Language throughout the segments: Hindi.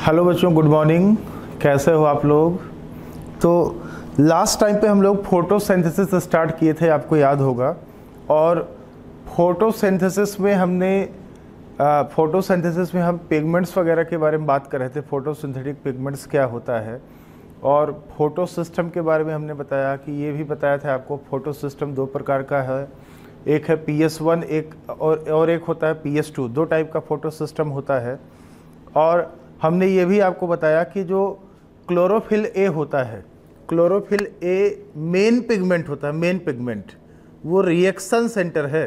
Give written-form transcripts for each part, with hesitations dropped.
हेलो बच्चों, गुड मॉर्निंग। कैसे हो आप लोग? तो लास्ट टाइम पे हम लोग फोटोसिंथेसिस स्टार्ट किए थे, आपको याद होगा। और फोटोसिंथेसिस में हम पिगमेंट्स वगैरह के बारे में बात कर रहे थे। फोटोसिंथेटिक पिगमेंट्स क्या होता है, और फोटो सिस्टम के बारे में हमने बताया कि ये भी बताया था आपको फोटो सिस्टम दो प्रकार का है। एक है PS1 और एक होता है PS2। दो टाइप का फोटो सिस्टम होता है। और हमने ये भी आपको बताया कि जो क्लोरोफिल ए होता है, क्लोरोफिल ए मेन पिगमेंट होता है। मेन पिगमेंट वो रिएक्शन सेंटर है।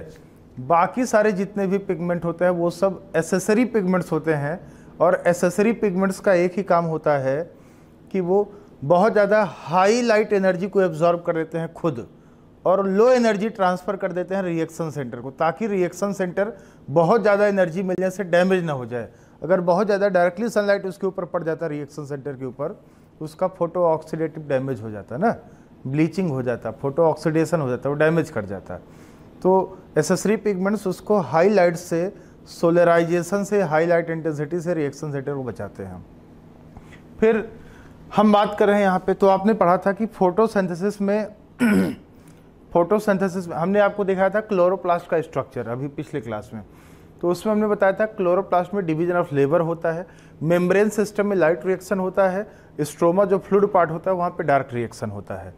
बाकी सारे जितने भी पिगमेंट होते हैं वो सब एसेसरी पिगमेंट्स होते हैं। और एसेसरी पिगमेंट्स का एक ही काम होता है कि वो बहुत ज़्यादा हाई लाइट एनर्जी को एब्जॉर्ब कर देते हैं खुद, और लो एनर्जी ट्रांसफ़र कर देते हैं रिएक्शन सेंटर को, ताकि रिएक्शन सेंटर बहुत ज़्यादा एनर्जी मिलने से डैमेज ना हो जाए। अगर बहुत ज़्यादा डायरेक्टली सनलाइट उसके ऊपर पड़ जाता है रिएक्शन सेंटर के ऊपर, तो उसका फोटो ऑक्सीडेटिव डैमेज हो जाता है ना, ब्लीचिंग हो जाता है, फोटो ऑक्सीडेशन हो जाता है, वो डैमेज कर जाता है। तो एसेसरी पिगमेंट्स उसको हाई लाइट से, सोलराइजेशन से, हाई लाइट इंटेंसिटी से रिएक्शन सेंटर को बचाते हैं। फिर हम बात कर रहे हैं यहाँ पे, तो आपने पढ़ा था कि फोटोसिंथेसिस में हमने आपको दिखाया था क्लोरोप्लास्ट का स्ट्रक्चर अभी पिछले क्लास में। तो उसमें हमने बताया था क्लोरोप्लास्ट में डिवीजन ऑफ लेबर होता है, मेम्ब्रेन सिस्टम में लाइट रिएक्शन होता है, स्ट्रोमा जो फ्लूइड पार्ट होता है वहाँ पे डार्क रिएक्शन होता है।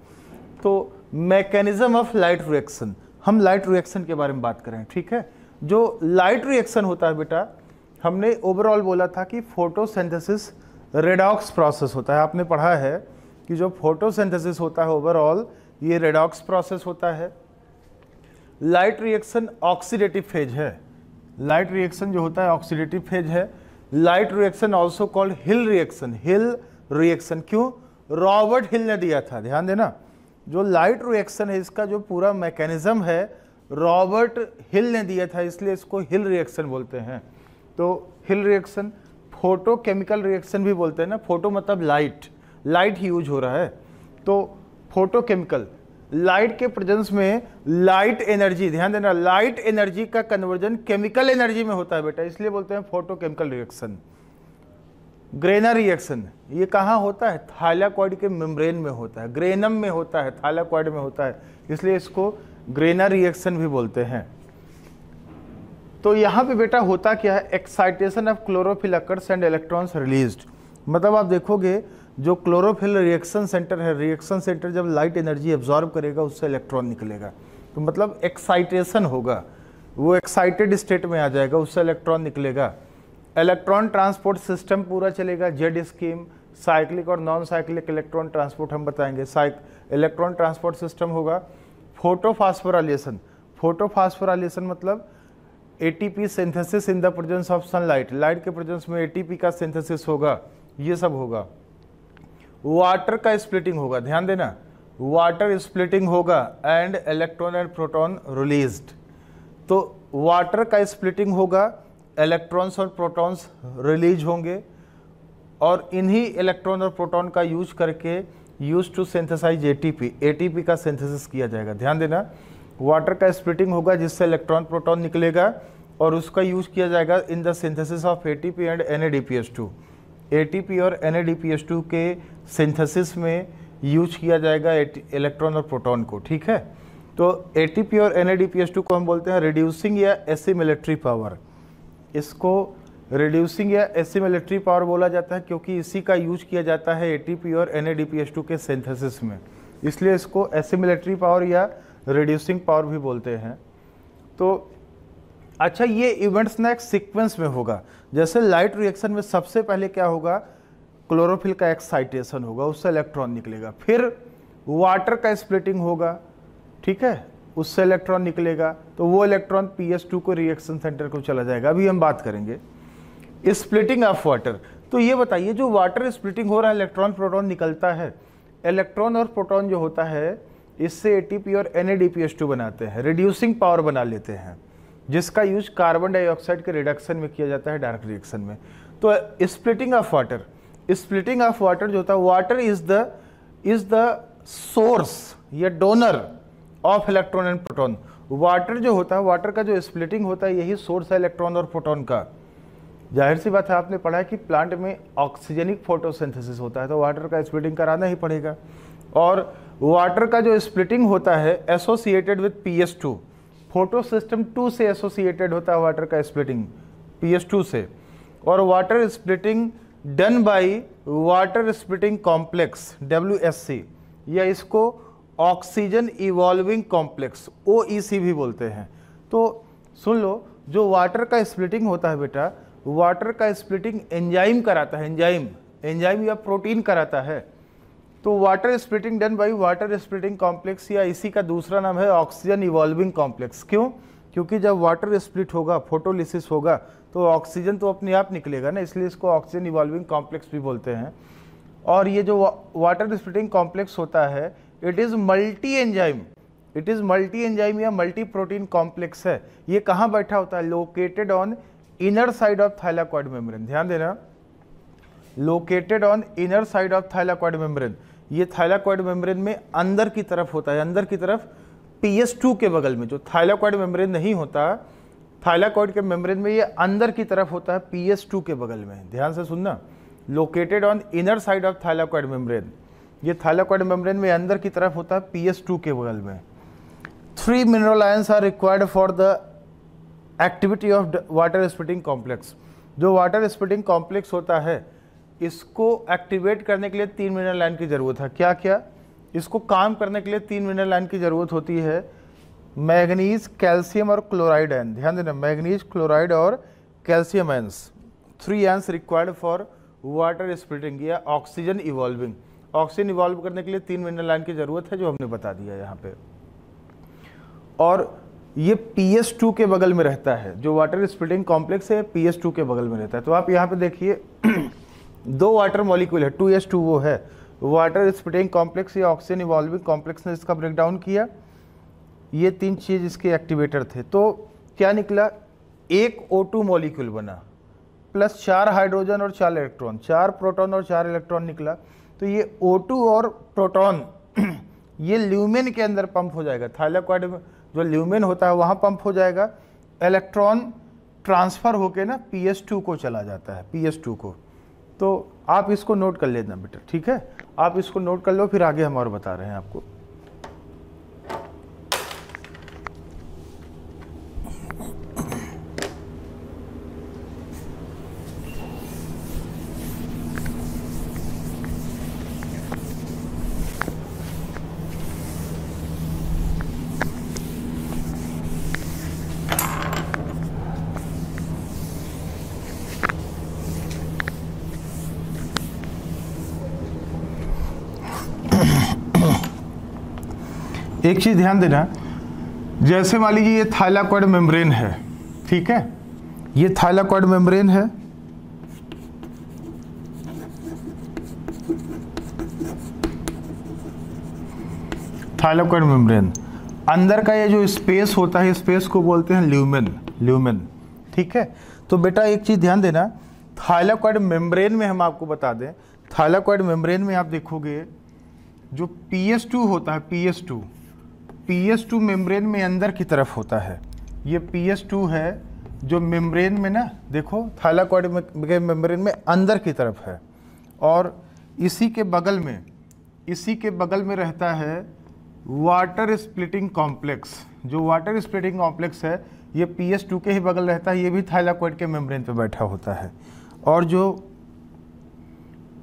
तो मैकेनिज्म ऑफ लाइट रिएक्शन, हम लाइट रिएक्शन के बारे में बात करें, ठीक है। जो लाइट रिएक्शन होता है बेटा, हमने ओवरऑल बोला था कि फोटोसिंथेसिस रेडॉक्स प्रोसेस होता है। आपने पढ़ा है कि जो फोटोसिंथेसिस होता है ओवरऑल ये रेडॉक्स प्रोसेस होता है। लाइट रिएक्शन ऑक्सीडेटिव फेज है। लाइट रिएक्शन जो होता है ऑक्सीडेटिव फेज है। लाइट रिएक्शन ऑल्सो कॉल्ड हिल रिएक्शन। हिल रिएक्शन क्यों? रॉबर्ट हिल ने दिया था, ध्यान देना। जो लाइट रिएक्शन है इसका जो पूरा मैकेनिज्म है रॉबर्ट हिल ने दिया था, इसलिए इसको हिल रिएक्शन बोलते हैं। तो हिल रिएक्शन फोटो केमिकल रिएक्शन भी बोलते हैं ना। फोटो मतलब लाइट यूज हो रहा है। तो फोटो केमिकल, लाइट के प्रेजेंस में लाइट एनर्जी, ध्यान देना, लाइट एनर्जी का कन्वर्जन केमिकल एनर्जी में होता है बेटा, इसलिए बोलते हैं photo chemical reaction. Grana reaction ये कहाँ होता है? थाइलाकॉइड के मेम्ब्रेन में होता है, ग्रेनम में होता है, थाइलाकॉइड में होता है, इसलिए इसको ग्रेना रिएक्शन भी बोलते हैं। तो यहाँ पे बेटा होता क्या है? Excitation of chlorophyll occurs and electrons released. मतलब आप देखोगे जो क्लोरोफिल रिएक्शन सेंटर है, रिएक्शन सेंटर जब लाइट एनर्जी एब्जॉर्ब करेगा उससे इलेक्ट्रॉन निकलेगा, तो मतलब एक्साइटेशन होगा, वो एक्साइटेड स्टेट में आ जाएगा, उससे इलेक्ट्रॉन निकलेगा। इलेक्ट्रॉन ट्रांसपोर्ट सिस्टम पूरा चलेगा, जेड स्कीम, साइक्लिक और नॉन साइक्लिक इलेक्ट्रॉन ट्रांसपोर्ट हम बताएंगे। इलेक्ट्रॉन ट्रांसपोर्ट सिस्टम होगा। फोटोफास्फोराइलेशन, फोटोफास्फोराइलेशन मतलब ATP synthesis in the presence of sunlight, light के प्रेजेंस में एटीपी का सिंथेसिस होगा, ये सब होगा। वाटर का स्प्लिटिंग होगा, ध्यान देना, वाटर स्प्लिटिंग होगा and electron and proton released. तो वाटर का स्प्लिटिंग होगा, इलेक्ट्रॉन्स और प्रोटॉन्स रिलीज होंगे, और इन्हीं इलेक्ट्रॉन और प्रोटॉन का यूज करके use to synthesise ATP, ATP का सिंथेसिस किया जाएगा। ध्यान देना, वाटर का स्प्लिटिंग होगा जिससे इलेक्ट्रॉन प्रोटॉन निकलेगा, और उसका यूज किया जाएगा in the synthesis of ATP and NADPH2। ATP और NADPH2 के सिंथेसिस में यूज किया जाएगा इलेक्ट्रॉन और प्रोटॉन को, ठीक है। तो एटीपी और NADPH2 को हम बोलते हैं रिड्यूसिंग या एसिमिलेटरी पावर। इसको रिड्यूसिंग या एसिमिलेटरी पावर बोला जाता है क्योंकि इसी का यूज किया जाता है एटीपी और NADPH2 के सिंथेसिस में, इसलिए इसको एसिमिलेटरी पावर या रिड्यूसिंग पावर भी बोलते हैं। तो अच्छा, ये इवेंट्स ना एक सीक्वेंस में होगा। जैसे लाइट रिएक्शन में सबसे पहले क्या होगा? क्लोरोफिल का एक्साइटेशन होगा, उससे इलेक्ट्रॉन निकलेगा। फिर वाटर का स्प्लिटिंग होगा, ठीक है, उससे इलेक्ट्रॉन निकलेगा, तो वो इलेक्ट्रॉन PS2 को रिएक्शन सेंटर को चला जाएगा। अभी हम बात करेंगे स्प्लिटिंग ऑफ वाटर। तो ये बताइए, जो वाटर स्प्लिटिंग हो रहा है, इलेक्ट्रॉन प्रोटॉन निकलता है, इलेक्ट्रॉन और प्रोटॉन जो होता है इससे एटीपी और NADPH2 बनाते हैं, रिड्यूसिंग पावर बना लेते हैं, जिसका यूज कार्बन डाइऑक्साइड के रिडक्शन में किया जाता है डार्क रिएक्शन में। तो splitting of water, splitting of water जो होता है, वाटर इज द सोर्स या donor of electron and proton. Water जो होता है, वाटर का जो स्प्लिटिंग होता है, यही सोर्स है इलेक्ट्रॉन और प्रोटॉन का। जाहिर सी बात है, आपने पढ़ा है कि प्लांट में ऑक्सीजनिक फोटोसिंथेसिस होता है, तो वाटर का स्प्लिटिंग कराना ही पड़ेगा। और वाटर का जो स्प्लिटिंग होता है associated with PS2, photo system 2 से एसोसिएटेड होता है वाटर का स्प्लिटिंग, PS2 से। और water splitting done by water splitting complex, WSC, या इसको ऑक्सीजन इवॉल्विंग कॉम्प्लेक्स, OEC भी बोलते हैं। तो सुन लो, जो वाटर का स्प्लिटिंग होता है बेटा, वाटर का स्प्लिटिंग एंजाइम कराता है, एंजाइम या प्रोटीन कराता है। तो water splitting done by water splitting complex, या इसी का दूसरा नाम है ऑक्सीजन इवॉल्विंग कॉम्प्लेक्स। क्यों? क्योंकि जब वाटर स्प्लिट होगा, फोटोलिसिस होगा, तो ऑक्सीजन तो अपने आप निकलेगा ना, इसलिए इसको ऑक्सीजन इवॉल्विंग कॉम्प्लेक्स भी बोलते हैं। और ये जो वाटर स्प्लिटिंग कॉम्प्लेक्स होता है, इट इज़ मल्टी एंजाइम या मल्टी प्रोटीन कॉम्प्लेक्स है। ये कहाँ बैठा होता है? Located on inner side of thylakoid membrane. ध्यान देना, located on inner side of thylakoid membrane. ये थाइलाकॉइड मेम्ब्रेन में अंदर की तरफ होता है, अंदर की तरफ PS2 के बगल में। जो थाइलाकॉइड मेम्ब्रेन नहीं होता, थाइलाकॉइड के मेम्ब्रेन में ये अंदर की तरफ होता है, PS2 के बगल में। ध्यान से सुनना, located on inner side of thylakoid membrane. ये थाइलाकॉइड मेम्ब्रेन में अंदर की तरफ होता है, PS2 के बगल में। 3 mineral ions are required for the activity of water splitting complex. जो वाटर स्प्लिटिंग कॉम्प्लेक्स होता है, इसको एक्टिवेट करने के लिए 3 मिनरल आयन की जरूरत है। क्या क्या? इसको काम करने के लिए 3 मिनरल आयन की जरूरत होती है, मैग्नीज, कैल्शियम और क्लोराइड आयन। ध्यान देना, मैग्नीज, क्लोराइड और calcium ions, 3 ions required for water splitting या ऑक्सीजन इवॉल्विंग। ऑक्सीजन इवॉल्व करने के लिए 3 मिनरल आयन की जरूरत है, जो हमने बता दिया यहाँ पे। और ये PS2 के बगल में रहता है, जो वाटर स्प्लिटिंग कॉम्प्लेक्स है PS2 के बगल में रहता है। तो आप यहाँ पे देखिए 2 वाटर मॉलिक्यूल है, 2S2 वो है वाटर स्प्लिटिंग कॉम्प्लेक्स या ऑक्सीजन इवॉल्विंग कॉम्प्लेक्स ने इसका ब्रेकडाउन किया। ये 3 चीज इसके एक्टिवेटर थे। तो क्या निकला? एक O2 मॉलिक्यूल बना, प्लस 4 हाइड्रोजन और 4 इलेक्ट्रॉन, 4 प्रोटॉन और 4 इलेक्ट्रॉन निकला। तो ये O2 और प्रोटॉन ये ल्यूमेन के अंदर पंप हो जाएगा, थाइलाकॉइड में जो ल्यूमेन होता है वहाँ पंप हो जाएगा। इलेक्ट्रॉन ट्रांसफ़र होके ना PS2 को चला जाता है, PS2 को। तो आप इसको नोट कर लेना बेटा, ठीक है? आप इसको नोट कर लो, फिर आगे हम और बता रहे हैं आपको। एक चीज ध्यान देना, जैसे मान लीजिए ये थाइलाकॉइड मेम्ब्रेन है, ठीक है? ये थाइलाकॉइड मेम्ब्रेन है, थाइलाकॉइड मेम्ब्रेन। अंदर का ये जो स्पेस होता है, स्पेस को बोलते हैं ल्यूमेन, ठीक है? तो बेटा एक चीज ध्यान देना, थाइलाकॉइड मेम्ब्रेन में हम आपको बता दें, थाइलाकॉइड मेम्ब्रेन में आप देखोगे जो PS2 होता है, PS2 मेम्ब्रेन में अंदर की तरफ होता है। ये PS2 है जो मेम्ब्रेन में ना, देखो थाइलाकॉइड मेम्ब्रेन में अंदर की तरफ है। और इसी के बगल में रहता है वाटर स्प्लिटिंग कॉम्प्लेक्स। जो वाटर स्प्लिटिंग कॉम्प्लेक्स है ये PS2 के ही बगल रहता है, ये भी थाइलाकॉइड के मेम्ब्रेन पे बैठा होता है। और जो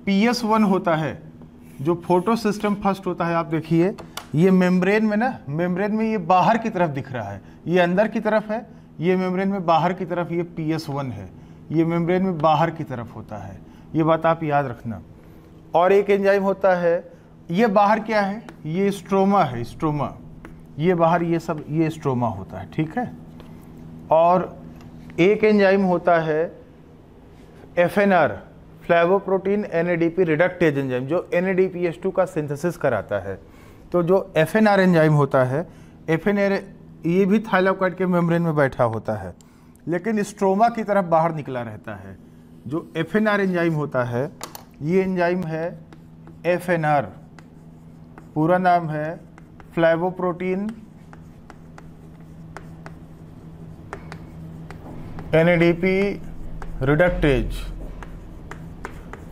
PS1 होता है, जो फोटो सिस्टम फर्स्ट होता है, आप देखिए ये मेम्ब्रेन में ये बाहर की तरफ दिख रहा है, ये अंदर की तरफ है, ये मेम्ब्रेन में बाहर की तरफ ये PS1 है, ये मेम्ब्रेन में बाहर की तरफ होता है। ये बात आप याद रखना। और एक एंजाइम होता है, ये बाहर क्या है? ये स्ट्रोमा है, स्ट्रोमा। ये बाहर ये स्ट्रोमा होता है, ठीक है? और एक एंजाइम होता है FNR, फ्लैवोप्रोटीन NADP रिडक्टेज एंजाइम, जो NADPH2 का सिंथेसिस कराता है। तो जो FNR एंजाइम होता है, FNR ये भी थाइलाकॉइड के मेम्ब्रेन में बैठा होता है, लेकिन स्ट्रोमा की तरफ बाहर निकला रहता है। जो FNR एंजाइम होता है, ये एंजाइम है FNR, पूरा नाम है flavoprotein NADP reductase,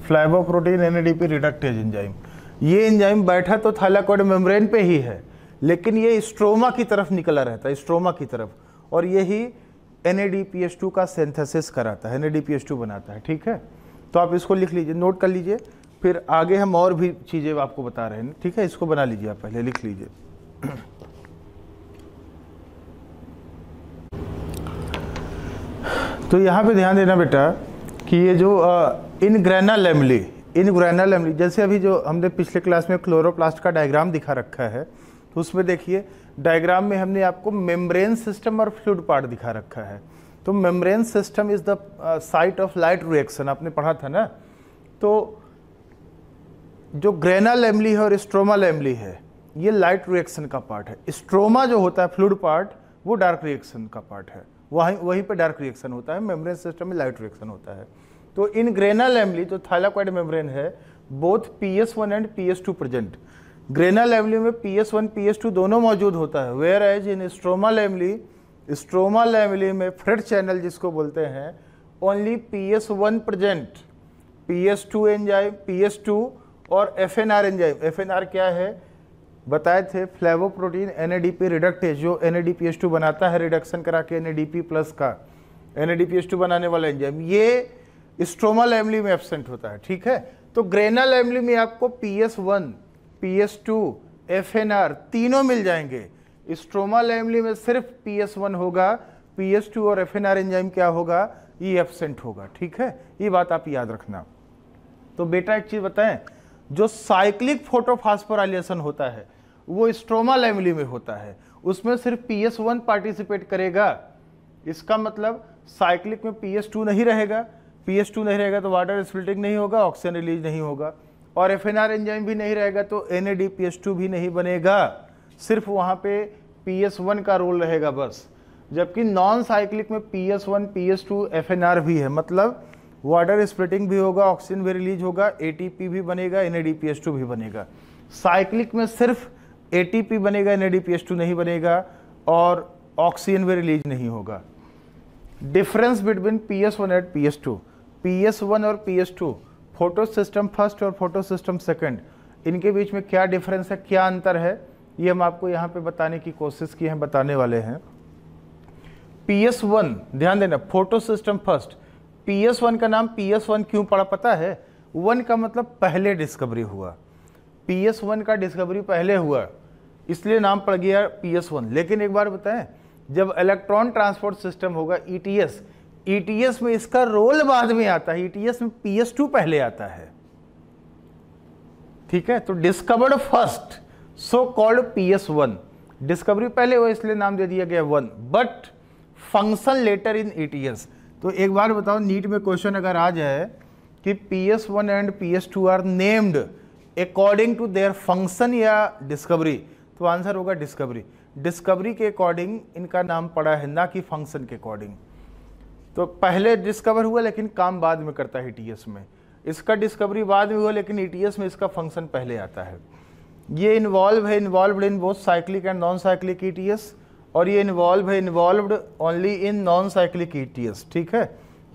flavoprotein NADP reductase enzyme. ये एंजाइम बैठा तो थाइलाकॉइड मेम्ब्रेन पे ही है, लेकिन ये स्ट्रोमा की तरफ निकला रहता है, स्ट्रोमा की तरफ, और यही NADPH2 का सिंथेसिस कराता है, NADPH2 बनाता है। ठीक है, तो आप इसको लिख लीजिए, नोट कर लीजिए, फिर आगे हम और भी चीज़ें आपको बता रहे हैं। ठीक है, इसको बना लीजिए, आप पहले लिख लीजिए। तो यहाँ पे ध्यान देना बेटा कि ये जो इनग्रेना लैमेली, जैसे अभी जो हमने पिछले क्लास में क्लोरोप्लास्ट का डायग्राम दिखा रखा है, तो उसमें देखिए डायग्राम में हमने आपको मेम्ब्रेन सिस्टम और फ्लूइड पार्ट दिखा रखा है। तो membrane system is the site of light reaction, आपने पढ़ा था ना। तो जो ग्रेना लैमेली है और स्ट्रोमा लैमेली है, ये लाइट रिएक्शन का पार्ट है। स्ट्रोमा जो होता है फ्लूइड पार्ट, वो डार्क रिएक्शन का पार्ट है, वहीं पे डार्क रिएक्शन होता है। मेम्ब्रेन सिस्टम में लाइट रिएक्शन होता है। तो इन ग्रेना लैमेली जो थाइलाकॉइड मेम्ब्रेन है, both PS1 and PS2 present. Grana lamellae में PS1 PS2 दोनों मौजूद होता है, whereas in stroma lamellae में फ्रेट चैनल जिसको बोलते हैं, only PS1 present. PS2 enzyme, PS2 और FNR एंजाइम। FNR क्या है बताए थे, फ्लेवोप्रोटीन NADP रिडक्टेज, जो NADPH2 बनाता है रिडक्शन करा के NADP प्लस का, NADPH2 बनाने वाला एंजाइम, ये स्ट्रोमा लैमेली में एब्सेंट होता है। ठीक है, तो ग्रेना लैमेली में आपको PS1 PS2 FNR तीनों मिल जाएंगे। स्ट्रोमा लैमेली में सिर्फ PS1 होगा, PS2 और FNR एंजाइम क्या होगा, ये एब्सेंट होगा। ठीक है, ये बात आप याद रखना। तो बेटा एक चीज बताएं, जो साइक्लिक फोटोफॉस्फोराइलेशन होता है वो स्ट्रोमा लैमेली में होता है, उसमें सिर्फ PS1 पार्टिसिपेट करेगा। इसका मतलब साइक्लिक में PS2 नहीं रहेगा, PS2 नहीं रहेगा तो वाटर स्प्लिटिंग नहीं होगा, ऑक्सीजन रिलीज नहीं होगा, और FNR एंजाइम भी नहीं रहेगा तो NADPH2 भी नहीं बनेगा, सिर्फ वहाँ पे PS1 का रोल रहेगा बस। जबकि नॉन साइक्लिक में PS1 PS2 FNR भी है, मतलब वाटर स्प्लिटिंग भी होगा, ऑक्सीजन भी रिलीज होगा, ATP भी बनेगा, NADPH2 भी बनेगा। साइक्लिक में सिर्फ ATP बनेगा, NADPH2 नहीं बनेगा, और ऑक्सीजन भी रिलीज नहीं होगा। Difference between PS1 and PS2, PS1 और PS2, फोटो सिस्टम फर्स्ट और फोटो सिस्टम सेकंड, इनके बीच में क्या डिफरेंस है, क्या अंतर है, ये हम आपको यहाँ पे बताने की कोशिश की है, बताने वाले हैं। PS1 ध्यान देना, फोटो सिस्टम फर्स्ट। PS1 का नाम PS1 क्यों पड़ा पता है? 1 का मतलब पहले डिस्कवरी हुआ, PS1 का डिस्कवरी पहले हुआ, इसलिए नाम पड़ गया PS1। लेकिन एक बार बताएं, जब इलेक्ट्रॉन ट्रांसपोर्ट सिस्टम होगा ETS में इसका रोल बाद में आता है, ETS में PS2 पहले आता है। ठीक है, तो discovered first, so called PS1, discovery पहले हुआ इसलिए नाम दे दिया गया 1, but function later in ETS। तो एक बार बताओ, नीट में क्वेश्चन अगर आ जाए कि PS1 and PS2 are named according to their function या डिस्कवरी, तो आंसर होगा डिस्कवरी। डिस्कवरी के अकॉर्डिंग इनका नाम पड़ा है, ना कि फंक्शन के अकॉर्डिंग। तो पहले डिस्कवर हुआ लेकिन काम बाद में करता है ETS में, इसका डिस्कवरी बाद में हुआ लेकिन ETS में इसका फंक्शन पहले आता है। ये involved in both cyclic and non cyclic ETS, और ये involved only in non cyclic ETS। ठीक है,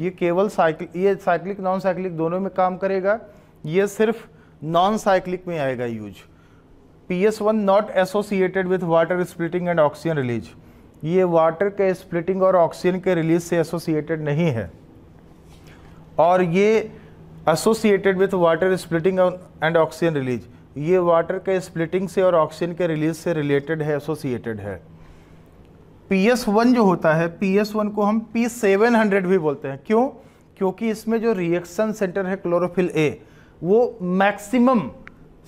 ये केवल साइक्लिक नॉन साइक्लिक दोनों में काम करेगा, ये सिर्फ नॉन साइक्लिक में आएगा use. PS1 not associated with water splitting and oxygen release, ये वाटर के स्प्लिटिंग और ऑक्सीजन के रिलीज से एसोसिएटेड नहीं है, और ये associated with water splitting and oxygen release, ये वाटर के स्प्लिटिंग से और ऑक्सीजन के रिलीज से रिलेटेड है, एसोसिएटेड है। PS1 जो होता है, PS1 को हम P700 भी बोलते हैं। क्यों? क्योंकि इसमें जो रिएक्शन सेंटर है क्लोरोफिल A, वो मैक्सिमम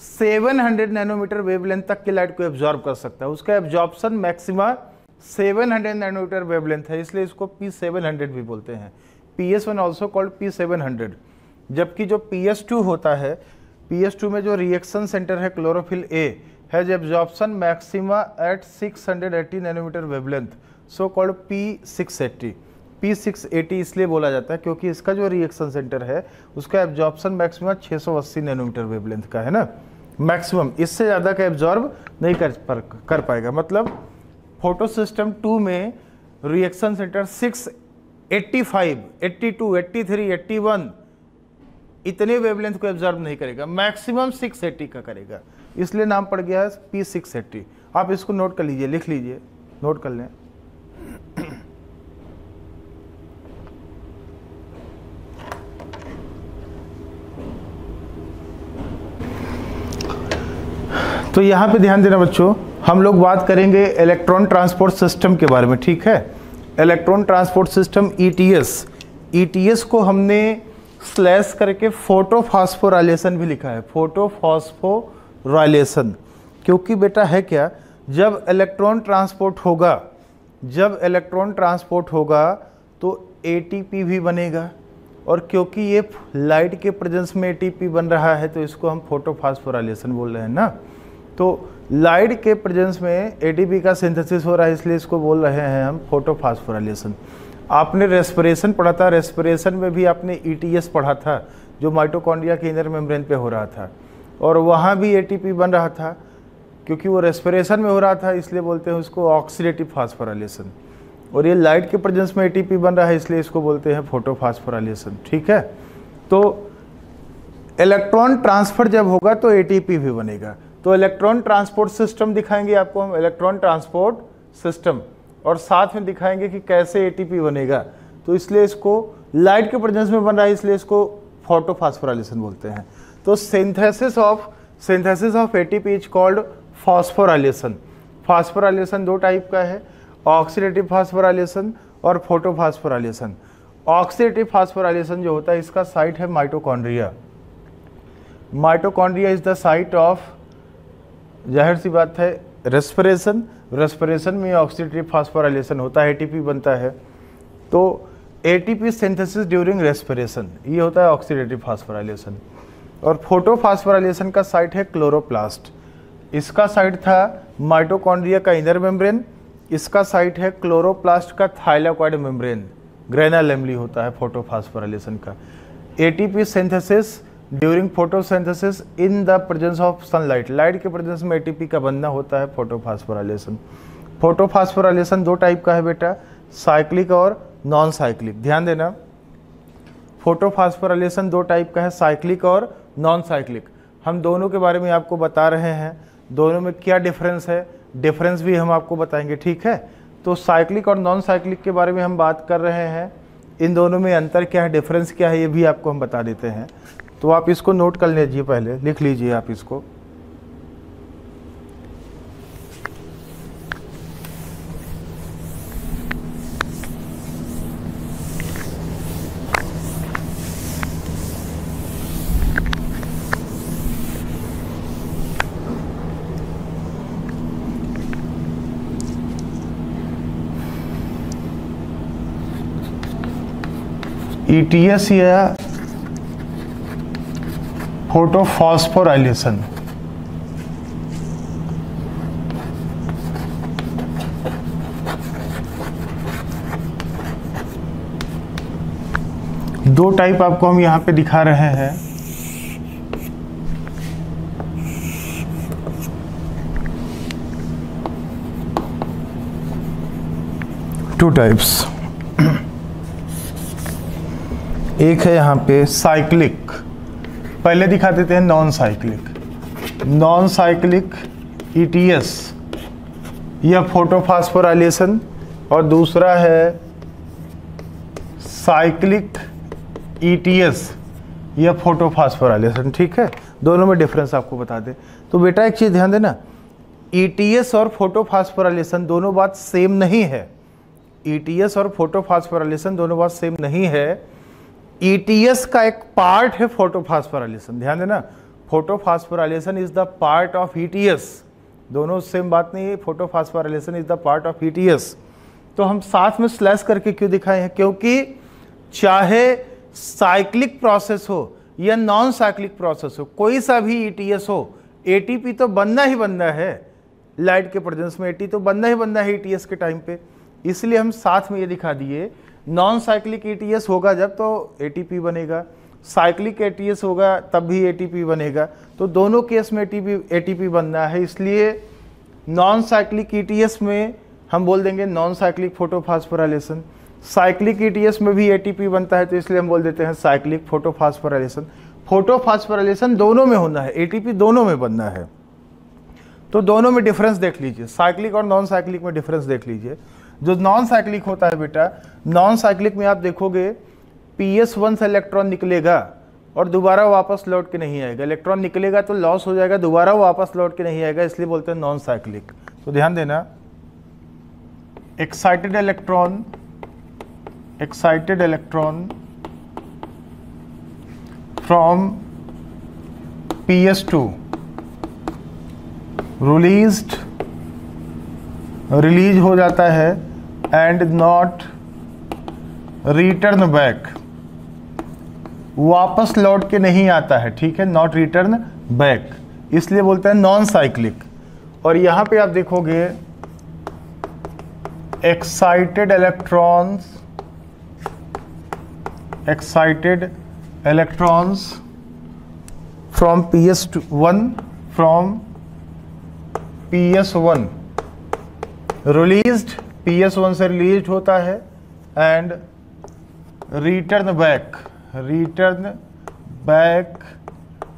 700 नैनोमीटर वेवलेंथ तक की लाइट को एब्जॉर्ब कर सकता है, उसका एब्जॉर्प्शन मैक्सिमा 700 नैनोमीटर वेवलेंथ है, इसलिए इसको P700 भी बोलते हैं। PS1 also called P700। जबकि जो PS2 होता है, PS2 में जो रिएक्शन सेंटर है chlorophyll A has absorption maxima at 680 nanometre wavelength, so called P680। P680 इसलिए बोला जाता है क्योंकि इसका जो रिएक्शन सेंटर है उसका एब्जॉर्प्शन मैक्सिमम 680 नैनोमीटर वेवलेंथ का है ना, मैक्सिमम, इससे ज़्यादा का एब्जॉर्ब नहीं कर पाएगा। मतलब फोटो सिस्टम 2 में रिएक्शन सेंटर 85, 82, 83, 81 इतने वेवलेंथ को एब्जॉर्ब नहीं करेगा, मैक्सिमम 680 का करेगा, इसलिए नाम पड़ गया है P680। आप इसको नोट कर लीजिए, लिख लीजिए, नोट कर लें। तो यहाँ पे ध्यान देना बच्चों, हम लोग बात करेंगे इलेक्ट्रॉन ट्रांसपोर्ट सिस्टम के बारे में, ठीक है। Electron transport system ETS, ETS को हमने स्लैश करके फोटोफॉस्फोराइलेशन भी लिखा है, फोटोफॉस्फोराइलेशन, क्योंकि बेटा है क्या, जब इलेक्ट्रॉन ट्रांसपोर्ट होगा, जब इलेक्ट्रॉन ट्रांसपोर्ट होगा तो एटीपी भी बनेगा, और क्योंकि ये लाइट के प्रेजेंस में एटीपी बन रहा है तो इसको हम फोटोफॉस्फोराइलेशन बोल रहे हैं ना। तो लाइट के प्रेजेंस में एटीपी का सिंथेसिस हो रहा है, इसलिए इसको बोल रहे हैं हम फोटोफॉस्फोराइलेशन। आपने रेस्पिरेशन पढ़ा था, रेस्पिरेशन में भी आपने ईटीएस पढ़ा था, जो माइटोकॉन्ड्रिया के इनर मेम्ब्रेन पे हो रहा था, और वहाँ भी एटीपी बन रहा था, क्योंकि वो रेस्पिरेशन में हो रहा था, इसलिए बोलते हैं उसको ऑक्सीडेटिव फास्फोराइलेशन। और ये लाइट के प्रेजेंस में एटीपी बन रहा है, इसलिए इसको बोलते हैं फोटोफॉस्फोराइलेशन, ठीक है। तो इलेक्ट्रॉन ट्रांसफर जब होगा तो एटीपी भी बनेगा। तो इलेक्ट्रॉन ट्रांसपोर्ट सिस्टम दिखाएंगे आपको हम, इलेक्ट्रॉन ट्रांसपोर्ट सिस्टम, और साथ में दिखाएंगे कि कैसे एटीपी बनेगा। तो इसलिए इसको लाइट के प्रेजेंस में बन रहा है, इसलिए इसको फोटोफॉस्फोराइलेशन बोलते हैं। तो synthesis of ATP is called phosphorylation. Phosphorylation दो टाइप का है, ऑक्सीडेटिव फास्फोराइलेशन और फोटोफॉस्फोराइलेशन। ऑक्सीडेटिव फास्फोराइलेशन जो होता है, इसका साइट है mitochondria. Mitochondria is the site of, जाहिर सी बात है, रेस्पिरेशन। रेस्पिरेशन में ऑक्सीडेटिव फास्फोराइलेशन होता है, एटीपी बनता है। तो एटीपी सिंथेसिस ड्यूरिंग रेस्पिरेशन, ये होता है ऑक्सीडेटिव फास्फोराइलेशन। और फोटोफॉस्फोराइलेशन का साइट है क्लोरोप्लास्ट। इसका साइट था माइटोकॉन्ड्रिया का इनर मेम्ब्रेन, इसका साइट है क्लोरोप्लास्ट का थाइलाकॉइड मेम्ब्रेन। ग्रेना लेमली होता है फोटोफॉस्फोराइलेशन का। ATP synthesis during photosynthesis in the presence of sunlight, light के प्रेजेंस में एटीपी का बनना होता है फोटोफॉस्फोराइलेशन। फोटोफॉस्फोराइलेशन दो टाइप का है बेटा, साइक्लिक और नॉन साइक्लिक। ध्यान देना, फोटोफॉस्फोराइलेशन दो टाइप का है, साइक्लिक और नॉन साइक्लिक। हम दोनों के बारे में आपको बता रहे हैं, दोनों में क्या डिफरेंस है, डिफरेंस भी हम आपको बताएंगे, ठीक है। तो साइक्लिक और नॉन साइक्लिक के बारे में हम बात कर रहे हैं, इन दोनों में अंतर क्या है, डिफरेंस क्या है, ये भी आपको हम बता देते हैं। तो आप इसको नोट कर लीजिए, पहले लिख लीजिए आप इसको। ईटीएस या फोटोफॉस्फोराइलेशन, दो टाइप आपको हम यहां पे दिखा रहे हैं। टू टाइप्स, एक है यहाँ पे साइक्लिक, पहले दिखा देते हैं non cyclic. Non cyclic ETS या फोटोफॉस्फोराइलेशन, और दूसरा है साइक्लिक ईटीएस या फोटोफॉस्फोराइलेशन, ठीक है। दोनों में डिफरेंस आपको बता दें। तो बेटा एक चीज़ ध्यान देना, ईटीएस और फोटोफॉस्फोराइलेशन दोनों बात सेम नहीं है। ईटीएस और फोटोफॉस्फोराइलेशन दोनों बात सेम नहीं है। ईटीएस का एक पार्ट है फोटोफॉस्फोराइलेशन, ध्यान देना, photophosphorylation is the part of ETS, दोनों सेम बात नहीं है। Photophosphorylation is the part of ETS. तो हम साथ में स्लैश करके क्यों दिखाए हैं, क्योंकि चाहे साइक्लिक प्रोसेस हो या नॉन साइक्लिक प्रोसेस हो, कोई सा भी ईटीएस हो, एटीपी तो बनना ही बनना है। लाइट के प्रेजेंस में एटी तो बनना ही बनना है ईटीएस के टाइम पे, इसलिए हम साथ में ये दिखा दिए। नॉन साइक्लिक एटीएस होगा जब तो एटीपी बनेगा, साइक्लिक एटीएस होगा तब भी एटीपी बनेगा। तो दोनों केस में एटीपी बनना है, इसलिए नॉन साइक्लिक ईटीएस में हम बोल देंगे non cyclic photophosphorylation, cyclic ETS में भी एटीपी बनता है, तो इसलिए हम बोल देते हैं साइक्लिक फोटोफॉस्फोराइलेशन। फोटोफॉस्फोराइलेशन दोनों में होना है, एटीपी दोनों में बनना है। तो दोनों में डिफरेंस देख लीजिए, साइक्लिक और नॉन साइक्लिक में डिफरेंस देख लीजिए। जो नॉन साइक्लिक होता है बेटा, नॉन साइक्लिक में आप देखोगे PS1 से इलेक्ट्रॉन निकलेगा और दोबारा वापस लौट के नहीं आएगा। इलेक्ट्रॉन निकलेगा तो लॉस हो जाएगा, दोबारा वापस लौट के नहीं आएगा, इसलिए बोलते हैं नॉन साइक्लिक। तो ध्यान देना, excited electron from PS2 release हो जाता है एंड नॉट रिटर्न बैक, वापस लौट के नहीं आता है, ठीक है, नॉट रिटर्न बैक, इसलिए बोलते हैं नॉन साइक्लिक। और यहां पे आप देखोगे excited electrons from PS1 released, PS1 से रिलीज होता है and return back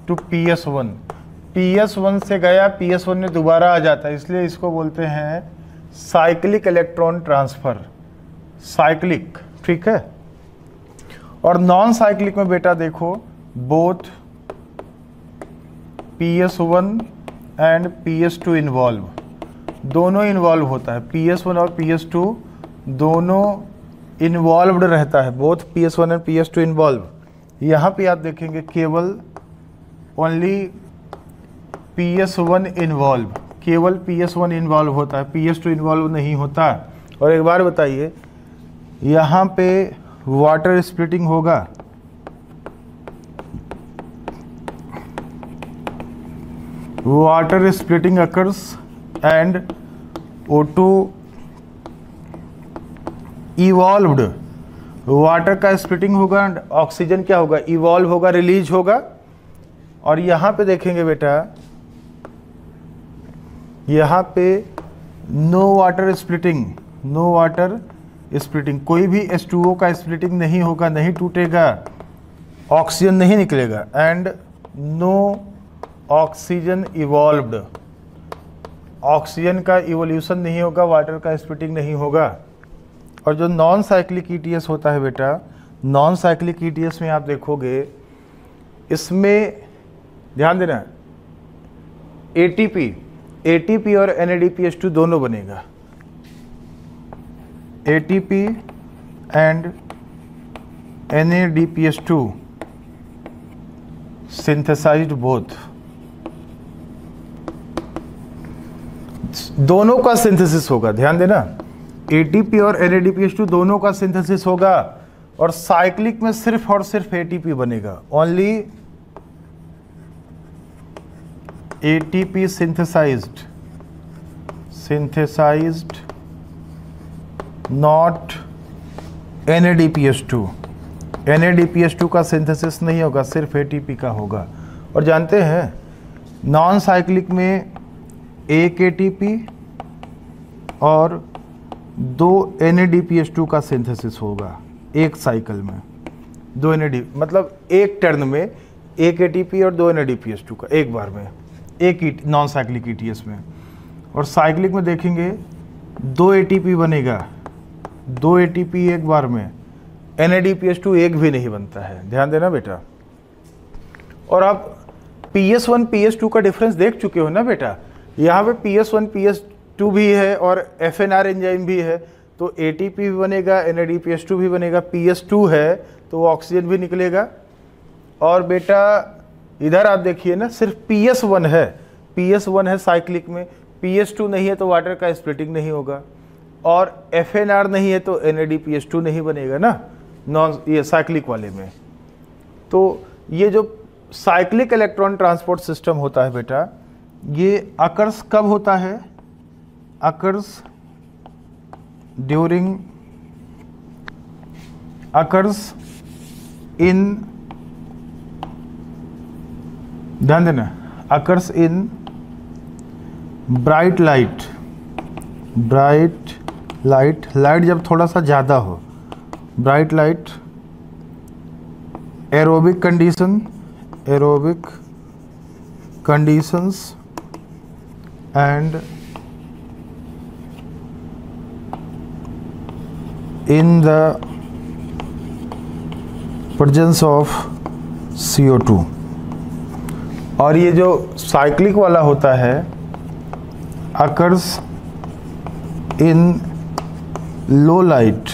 to PS1 से गया, PS1 में दोबारा आ जाता है, इसलिए इसको बोलते हैं साइक्लिक इलेक्ट्रॉन ट्रांसफर, साइक्लिक, ठीक है। और नॉन साइक्लिक में बेटा देखो, both PS1 and PS2 involve, दोनों इन्वॉल्व होता है, PS1 और PS2 दोनों इन्वॉल्व्ड रहता है, both PS1 and PS2 involve. यहाँ पे आप देखेंगे केवल ओनली PS1 इन्वॉल्व, केवल PS1 इन्वॉल्व होता है, PS2 इन्वॉल्व नहीं होता। और एक बार बताइए, यहाँ पे वाटर स्प्लिटिंग होगा, water splitting occurs and O2 evolved, water का स्प्लिटिंग होगा एंड ऑक्सीजन क्या होगा, इवॉल्व होगा, रिलीज होगा। और यहाँ पे देखेंगे बेटा, यहाँ पे नो वाटर स्प्लिटिंग, कोई भी H2O का स्प्लिटिंग नहीं होगा, नहीं टूटेगा, ऑक्सीजन नहीं निकलेगा, and no oxygen evolved, oxygen का इवोल्यूशन नहीं होगा, वाटर का स्प्लिटिंग नहीं होगा। और जो नॉन साइक्लिक ईटीएस होता है बेटा, नॉन साइक्लिक ईटीएस में आप देखोगे, इसमें ध्यान देना, एटीपी और NADPH2 दोनों बनेगा, ATP and NADPH2 synthesized both, दोनों का सिंथेसिस होगा, ध्यान देना, ATP और NADPH2 दोनों का सिंथेसिस होगा। और साइक्लिक में सिर्फ और सिर्फ ATP बनेगा, only ATP synthesized not NADPH2 का सिंथेसिस नहीं होगा, सिर्फ ATP का होगा। और जानते हैं नॉन साइक्लिक में एक ATP और 2 NADPH2 का सिंथेसिस होगा एक साइकिल में, 2 NAD, मतलब एक टर्न में एक ATP और 2 NADPH2 का एक बार में, एक नॉन साइक्लिक ETS में। और साइक्लिक में देखेंगे 2 ATP बनेगा, 2 ATP एक बार में, NADPH2 एक भी नहीं बनता है, ध्यान देना बेटा। और आप PS1 PS2 का डिफरेंस देख चुके हो ना बेटा, यहाँ पे PS1 PS2 भी है और FNR एंजाइम भी है, तो ATP भी बनेगा, NADPH2 भी बनेगा, PS2 है तो ऑक्सीजन भी निकलेगा। और बेटा इधर आप देखिए ना, सिर्फ PS1 है साइक्लिक में, PS2 नहीं है तो वाटर का स्प्लिटिंग नहीं होगा, और FNR नहीं है तो NADPH2 नहीं बनेगा ना नॉन ये साइक्लिक वाले में। तो ये जो साइक्लिक इलेक्ट्रॉन ट्रांसपोर्ट सिस्टम होता है बेटा, ये अकर्स कब होता है, अकर्स इन, ध्यान देना, अकर्स इन ब्राइट लाइट जब थोड़ा सा ज़्यादा हो, bright light, aerobic conditions and in the presence of CO2। और ये जो साइक्लिक वाला होता है occurs in low light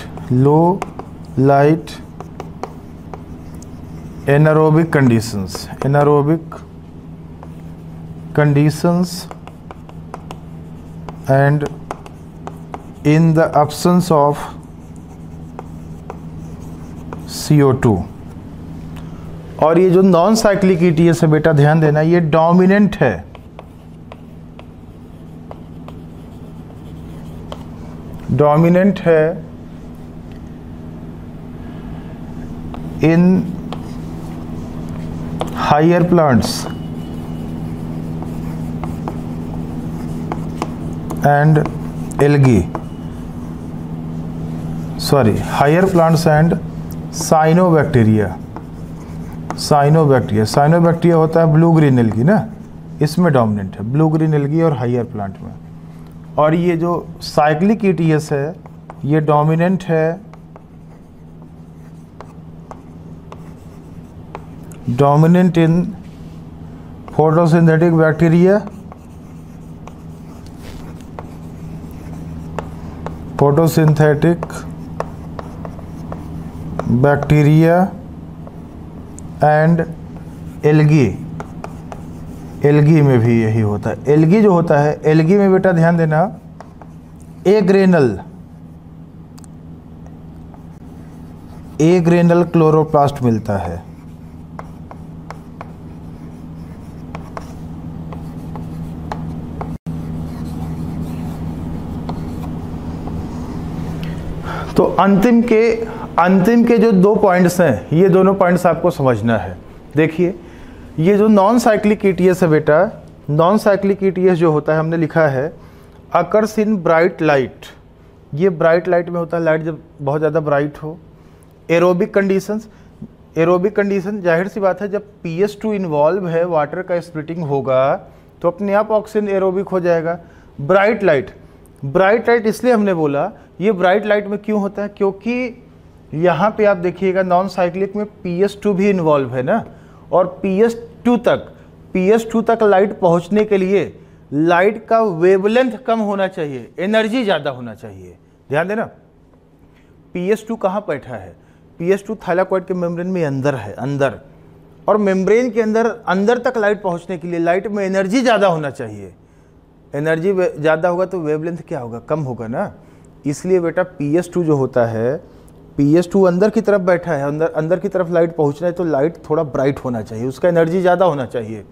anaerobic conditions and in the absence of CO2। और ये जो नॉन साइक्लिक ETS है बेटा ध्यान देना, ये डोमिनेंट है, in higher plants and algae, higher plants and cyanobacteria होता है ब्लू ग्रीन एल्गी ना, इसमें डोमिनेंट है ब्लू ग्रीन एल्गी और हायर प्लांट में। और ये जो साइक्लिक ETS है ये डोमिनेंट है इन फोटोसिंथेटिक बैक्टीरिया एंड एल्गी में भी यही होता है। एल्गी जो होता है, एल्गी में बेटा ध्यान देना ए ग्रेनल क्लोरोप्लास्ट मिलता है। तो अंतिम के जो 2 पॉइंट्स हैं, ये दोनों पॉइंट्स आपको समझना है। देखिए ये जो नॉन साइक्लिक ETS है बेटा, नॉन साइक्लिक ETS जो होता है हमने लिखा है अकर्स इन ब्राइट लाइट, ये ब्राइट लाइट में होता है, लाइट जब बहुत ज़्यादा ब्राइट हो। एरोबिक कंडीशन जाहिर सी बात है, जब PS2 इन्वॉल्व है, वाटर का स्प्लिटिंग होगा तो अपने आप ऑक्सीजन एरोबिक हो जाएगा। ब्राइट लाइट इसलिए हमने बोला ये ब्राइट लाइट में क्यों होता है, क्योंकि यहाँ पे आप देखिएगा नॉन साइक्लिक में PS2 भी इन्वॉल्व है ना, और PS2 तक लाइट पहुँचने के लिए लाइट का वेवलेंथ कम होना चाहिए, एनर्जी ज़्यादा होना चाहिए। ध्यान देना PS2 कहाँ बैठा है, PS2 थाइलाकॉइड के मेम्ब्रेन में अंदर है, और मेम्ब्रेन के अंदर तक लाइट पहुँचने के लिए लाइट में एनर्जी ज़्यादा होना चाहिए। एनर्जी ज़्यादा होगा तो वेवलेंथ क्या होगा, कम होगा ना। इसलिए बेटा PS2 जो होता है, PS2 अंदर की तरफ बैठा है, अंदर की तरफ लाइट पहुंचना है तो लाइट थोड़ा ब्राइट होना चाहिए, उसका एनर्जी ज़्यादा होना चाहिए।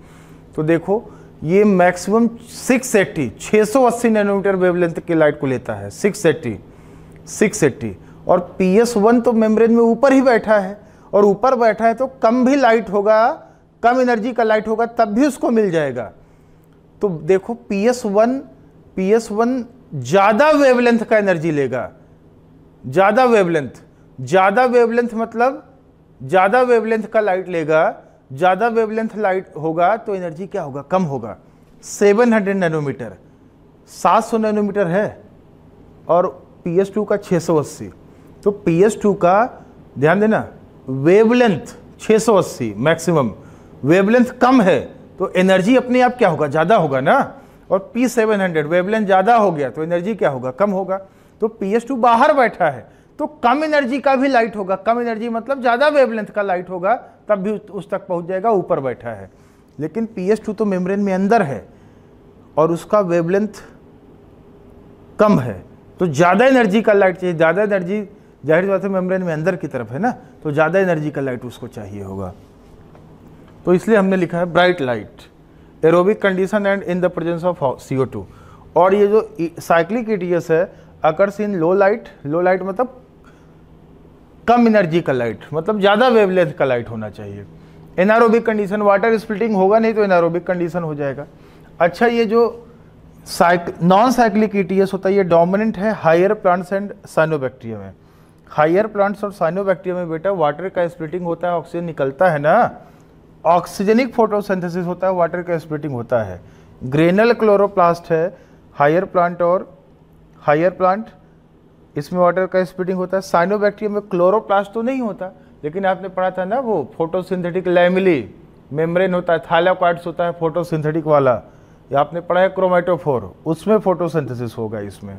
तो देखो ये मैक्सिमम 680 नैनोमीटर वेवलेंथ की लाइट को लेता है, 680। और PS1 तो मेम्ब्रेन में ऊपर ही बैठा है, और ऊपर बैठा है तो कम भी लाइट होगा, कम एनर्जी का लाइट होगा तब भी उसको मिल जाएगा। तो देखो PS1 ज़्यादा वेवलेंथ का एनर्जी लेगा, ज़्यादा वेवलेंथ मतलब ज़्यादा वेवलेंथ का लाइट लेगा, ज़्यादा वेवलेंथ लाइट होगा तो एनर्जी क्या होगा, कम होगा। 700 नैनोमीटर 700 नैनोमीटर है और PS2 का 680। तो PS2 का ध्यान देना वेवलेंथ 680 मैक्सिमम, वेवलेंथ कम है तो एनर्जी अपने आप क्या होगा, ज़्यादा होगा ना। और P700 वेवलेंथ ज़्यादा हो गया तो एनर्जी क्या होगा, कम होगा। तो PS2 बाहर बैठा है तो कम एनर्जी का भी लाइट होगा, कम एनर्जी मतलब ज़्यादा वेवलेंथ का लाइट होगा तब भी उस तक पहुंच जाएगा, ऊपर बैठा है। लेकिन PS2 तो मेम्ब्रेन में अंदर है और उसका वेवलेंथ कम है तो ज़्यादा एनर्जी का लाइट चाहिए, ज़्यादा एनर्जी जाहिर बात है मेम्ब्रेन में अंदर की तरफ है ना, तो ज़्यादा एनर्जी का लाइट उसको चाहिए होगा। तो इसलिए हमने लिखा है bright light, aerobic condition and in the presence of CO2। और ये जो साइक्लिक ETS है अकर्स इन लो लाइट मतलब कम एनर्जी का लाइट, मतलब ज़्यादा वेवलेंथ का लाइट होना चाहिए। एनारोबिक कंडीशन, वाटर स्प्लिटिंग होगा नहीं तो एनारोबिक कंडीशन हो जाएगा। अच्छा ये जो नॉन साइक्लिक ETS होता है ये डोमिनेंट है हायर प्लांट्स एंड साइनोबैक्टीरिया में। हायर प्लांट्स और साइनोबैक्टीरिया में बेटा वाटर का स्प्लिटिंग होता है, ऑक्सीजन निकलता है ना, ऑक्सीजनिक फोटोसिंथेसिस होता है, वाटर का स्प्लिटिंग होता है। ग्रेनल क्लोरोप्लास्ट है हायर प्लांट और हायर प्लांट, इसमें वाटर का स्प्लिटिंग होता है। साइनोबैक्टीरिया में क्लोरोप्लास्ट तो नहीं होता, लेकिन आपने पढ़ा था ना वो फोटोसिंथेटिक लैमेली मेम्ब्रेन होता है, थाइलाकॉइड्स होता है फोटोसिंथेटिक वाला, या आपने पढ़ा है क्रोमेटोफोर, उसमें फोटोसिंथेसिस होगा इसमें।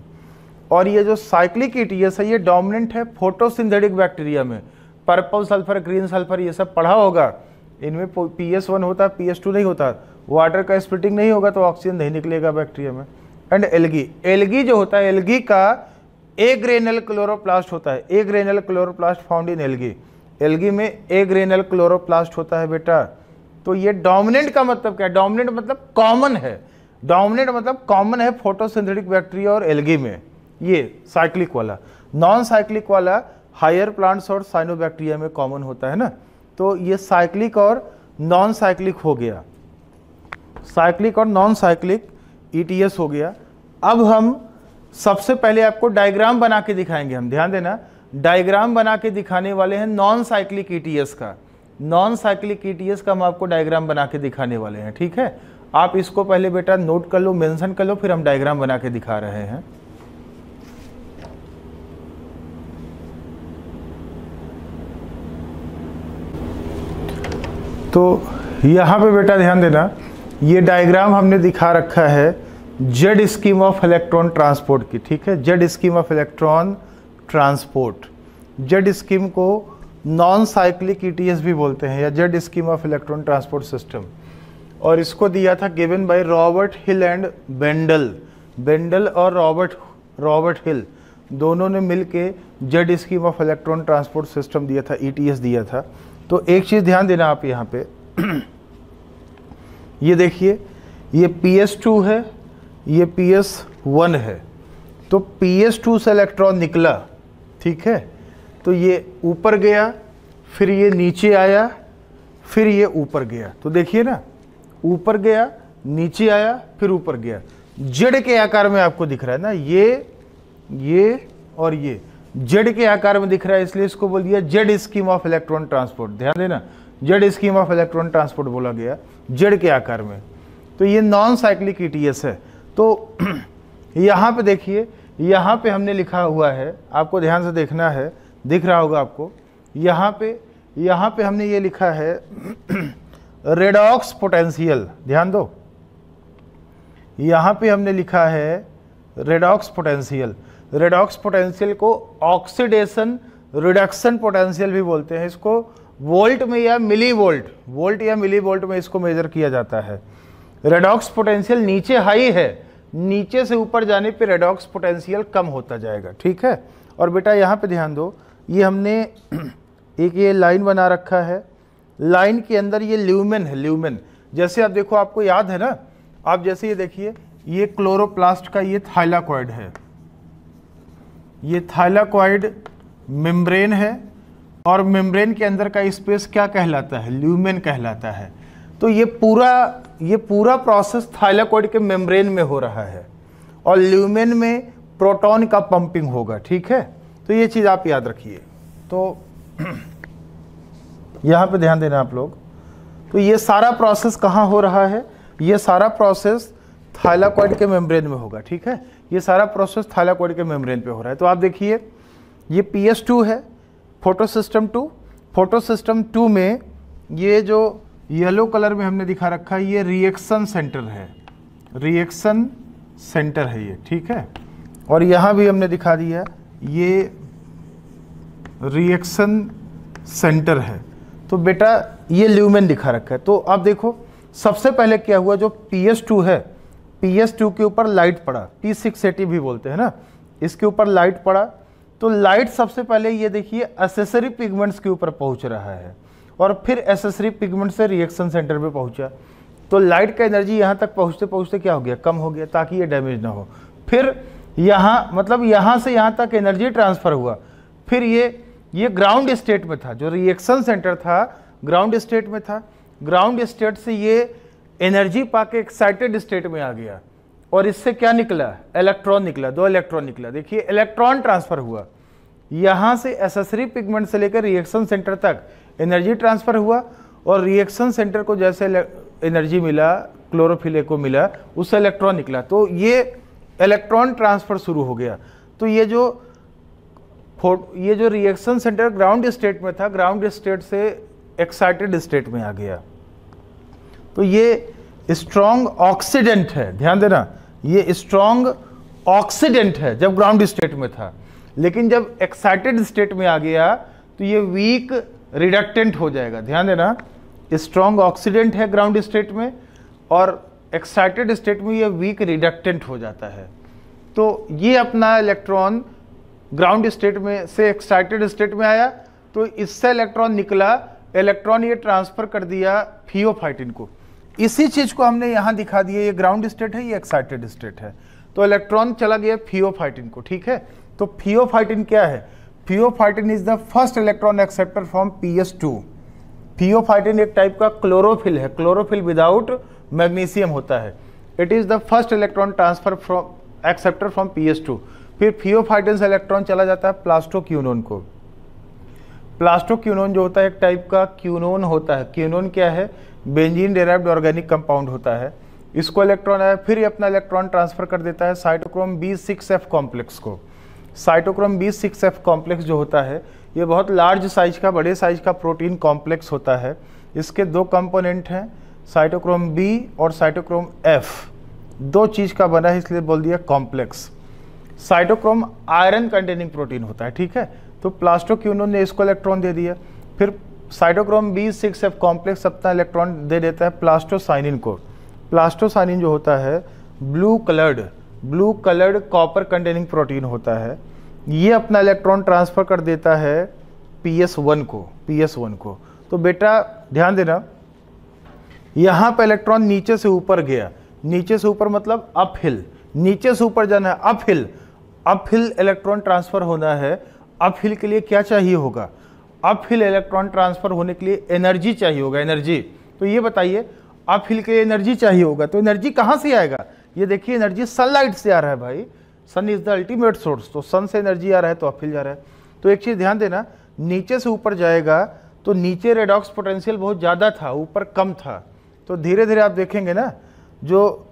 और ये जो साइक्लिक ईटीएस है ये डोमिनेंट है फोटोसिंथेटिक बैक्टीरिया में, पर्पल सल्फर, ग्रीन सल्फर ये सब पढ़ा होगा, इनमें PS1 होता है, PS2 नहीं होता, वाटर का स्प्लिटिंग नहीं होगा तो ऑक्सीजन नहीं निकलेगा बैक्टीरिया में। एंड एल्गी, एल्गी जो होता है, एल्गी का ए ग्रेनल क्लोरोप्लास्ट होता है, a granal chloroplast found in algae, algae में ए ग्रेनल क्लोरोप्लास्ट होता है बेटा। तो ये डोमिनेंट का मतलब क्या है? डोमिनेंट मतलब कॉमन है, डोमिनेंट मतलब कॉमन है फोटोसिंथेटिक बैक्टीरिया और एल्गी में, ये साइक्लिक वाला। नॉन साइक्लिक वाला हायर प्लांट्स और साइनोबैक्टीरिया में कॉमन होता है ना। तो ये साइक्लिक और नॉन साइक्लिक हो गया, साइक्लिक और नॉन साइक्लिक ईटीएस हो गया। अब हम सबसे पहले आपको डायग्राम बना के दिखाएंगे, हम ध्यान देना, डायग्राम बना के दिखाने वाले हैं नॉन साइक्लिक ईटीएस का, नॉन साइक्लिक ईटीएस का हम आपको डायग्राम बना के दिखाने वाले हैं, ठीक है। आप इसको पहले बेटा नोट कर लो, मेंशन कर लो, फिर हम डायग्राम बना के दिखा रहे हैं। तो यहाँ पे बेटा ध्यान देना, ये डायग्राम हमने दिखा रखा है Z scheme of electron transport की, ठीक है, Z scheme of electron transport. Z scheme को नॉन साइक्लिक ईटीएस भी बोलते हैं, या Z scheme of electron transport system. और इसको दिया था given by Robert Hill and Bendall, Bendall और रॉबर्ट हिल दोनों ने मिलके Z scheme of electron transport system दिया था, ईटीएस दिया था। तो एक चीज़ ध्यान देना आप यहाँ पे ये देखिए, ये PS2 है, ये PS1 है। तो PS2 से इलेक्ट्रॉन निकला, ठीक है, तो ये ऊपर गया, फिर ये नीचे आया, फिर ये ऊपर गया। तो देखिए ना, ऊपर गया, नीचे आया, फिर ऊपर गया, जेड के आकार में आपको दिख रहा है ना, ये और ये जेड के आकार में दिख रहा है, इसलिए इसको बोल दिया Z scheme of electron transport. ध्यान देना, Z scheme of electron transport बोला गया जेड के आकार में। तो ये नॉन साइक्लिक ईटीएस है। तो यहाँ पे देखिए, यहाँ पे हमने लिखा हुआ है, आपको ध्यान से देखना है, दिख रहा होगा आपको, यहाँ पे हमने ये लिखा है रेडॉक्स पोटेंशियल, ध्यान दो, यहाँ पे हमने लिखा है रेडॉक्स पोटेंशियल। रेडॉक्स पोटेंशियल को ऑक्सीडेशन रिडक्शन पोटेंशियल भी बोलते हैं, इसको वोल्ट में या मिली वोल्ट या मिली वोल्ट में इसको मेजर किया जाता है। रेडॉक्स पोटेंशियल नीचे हाई है, नीचे से ऊपर जाने पे रेडॉक्स पोटेंशियल कम होता जाएगा, ठीक है। और बेटा यहाँ पे ध्यान दो, ये हमने एक ये लाइन बना रखा है, लाइन के अंदर ये ल्यूमेन है, ल्यूमेन। जैसे आप देखो, आपको याद है ना, आप जैसे ये देखिए, ये क्लोरोप्लास्ट का ये थाइलाकॉइड है, ये थाइलाकॉइड मेम्ब्रेन है, और मेम्ब्रेन के अंदर का स्पेस क्या कहलाता है? ल्यूमेन कहलाता है। तो ये पूरा प्रोसेस थाइलाकॉइड के मेम्ब्रेन में हो रहा है, और ल्यूमेन में प्रोटॉन का पंपिंग होगा, ठीक है। तो ये चीज़ आप याद रखिए। तो यहाँ पे ध्यान देना आप लोग। तो ये सारा प्रोसेस कहाँ हो रहा है? ये सारा प्रोसेस थाइलाकॉइड के मेम्ब्रेन में होगा, ठीक है। ये सारा प्रोसेस थाइलाकॉइड के मेम्ब्रेन पे हो रहा है। तो आप देखिए, ये PS2 है, फोटोसिस्टम 2। फोटोसिस्टम 2 में ये जो येलो कलर में हमने दिखा रखा है, ये रिएक्शन सेंटर है, रिएक्शन सेंटर है ये, ठीक है। और यहाँ भी हमने दिखा दिया, ये रिएक्शन सेंटर है। तो बेटा ये ल्यूमेन दिखा रखा है। तो आप देखो, सबसे पहले क्या हुआ, जो PS2 है, PS2 के ऊपर लाइट पड़ा, P680 भी बोलते हैं ना, इसके ऊपर लाइट पड़ा। तो लाइट सबसे पहले ये देखिए एसेसरी पिगमेंट्स के ऊपर पहुंच रहा है, और फिर एसेसरी पिगमेंट से रिएक्शन सेंटर पे पहुंचा। तो लाइट का एनर्जी यहाँ तक पहुँचते पहुँचते क्या हो गया? कम हो गया, ताकि ये डैमेज ना हो। फिर यहाँ मतलब यहाँ से यहाँ तक एनर्जी ट्रांसफ़र हुआ। फिर ये ग्राउंड स्टेट में था, जो रिएक्शन सेंटर था ग्राउंड स्टेट में था। ग्राउंड स्टेट से ये एनर्जी पाके एक्साइटेड स्टेट में आ गया, और इससे क्या निकला? इलेक्ट्रॉन निकला, 2 इलेक्ट्रॉन निकला। देखिए इलेक्ट्रॉन ट्रांसफर हुआ। यहाँ से एसेसरी पिगमेंट से लेकर रिएक्शन सेंटर तक एनर्जी ट्रांसफर हुआ, और रिएक्शन सेंटर को जैसे एनर्जी मिला, क्लोरोफिल ए को मिला, उससे इलेक्ट्रॉन निकला, तो ये इलेक्ट्रॉन ट्रांसफर शुरू हो गया। तो ये जो रिएक्शन सेंटर ग्राउंड स्टेट में था, ग्राउंड स्टेट से एक्साइटेड स्टेट में आ गया। तो ये स्ट्रॉन्ग ऑक्सीडेंट है, ध्यान देना, ये स्ट्रॉन्ग ऑक्सीडेंट है जब ग्राउंड स्टेट में था, लेकिन जब एक्साइटेड स्टेट में आ गया तो ये वीक रिडक्टेंट हो जाएगा। ध्यान देना, स्ट्रॉन्ग ऑक्सीडेंट है ग्राउंड स्टेट में, और एक्साइटेड स्टेट में ये वीक रिडक्टेंट हो जाता है। तो ये अपना इलेक्ट्रॉन ग्राउंड स्टेट में से एक्साइटेड स्टेट में आया, तो इससे इलेक्ट्रॉन निकला, इलेक्ट्रॉन ये ट्रांसफर कर दिया थियोफाइटिन को। इसी चीज को हमने यहां दिखा दिया, ये ग्राउंड स्टेट है, ये एक्साइटेड स्टेट है, तो इलेक्ट्रॉन चला गया थियोफाइटिन को। ठीक है, तो थियोफाइटिन क्या है? Pheophytin is the first electron acceptor from PS2। Pheophytin एक टाइप का क्लोरोफिल है, क्लोरोफिल विदाउट मैग्नीशियम होता है। It is the first electron transfer from acceptor from PS2। फिर थियोफाइटिन से इलेक्ट्रॉन चला जाता है प्लास्टोक्यूनोन को। प्लास्टोक्यूनोन जो होता है एक टाइप का क्यूनोन होता है। क्यूनोन क्या है? बेंजीन डेराइव्ड ऑर्गेनिक कंपाउंड होता है। इसको इलेक्ट्रॉन आया, फिर ये अपना इलेक्ट्रॉन ट्रांसफर कर देता है साइटोक्रोम B6F कॉम्प्लेक्स को। साइटोक्रोम B6F कॉम्प्लेक्स जो होता है ये बहुत लार्ज साइज का, बड़े साइज का प्रोटीन कॉम्प्लेक्स होता है। इसके दो कंपोनेंट हैं, साइटोक्रोम B और साइटोक्रोम F, दो चीज का बना है, इसलिए बोल दिया complex. Cytochrome iron containing protein होता है। ठीक है, तो प्लास्टोक्यूनोन ने इसको इलेक्ट्रॉन दे दिया, फिर साइटोक्रोम B6F कॉम्प्लेक्स अपना इलेक्ट्रॉन दे देता है प्लास्टोसाइनिन को। प्लास्टोसाइनिन जो होता है blue coloured copper containing protein होता है। ये अपना इलेक्ट्रॉन ट्रांसफर कर देता है PS1 को। तो बेटा ध्यान देना, यहाँ पे इलेक्ट्रॉन नीचे से ऊपर गया, नीचे से ऊपर मतलब अपहिल, नीचे से ऊपर जाना है, अपहिल इलेक्ट्रॉन ट्रांसफर होना है। अपहिल के लिए क्या चाहिए होगा? अपहिल इलेक्ट्रॉन ट्रांसफर होने के लिए एनर्जी चाहिए होगा, एनर्जी। तो ये बताइए, अपहिल के लिए एनर्जी चाहिए होगा, तो एनर्जी कहाँ से आएगा? ये देखिए, एनर्जी सनलाइट से आ रहा है भाई, सन इज द अल्टीमेट सोर्स, तो सन से एनर्जी आ रहा है तो अपहिल जा रहा है। तो एक चीज ध्यान देना, नीचे से ऊपर जाएगा तो नीचे रेडॉक्स पोटेंशियल बहुत ज़्यादा था, ऊपर कम था। तो धीरे धीरे आप देखेंगे ना, जो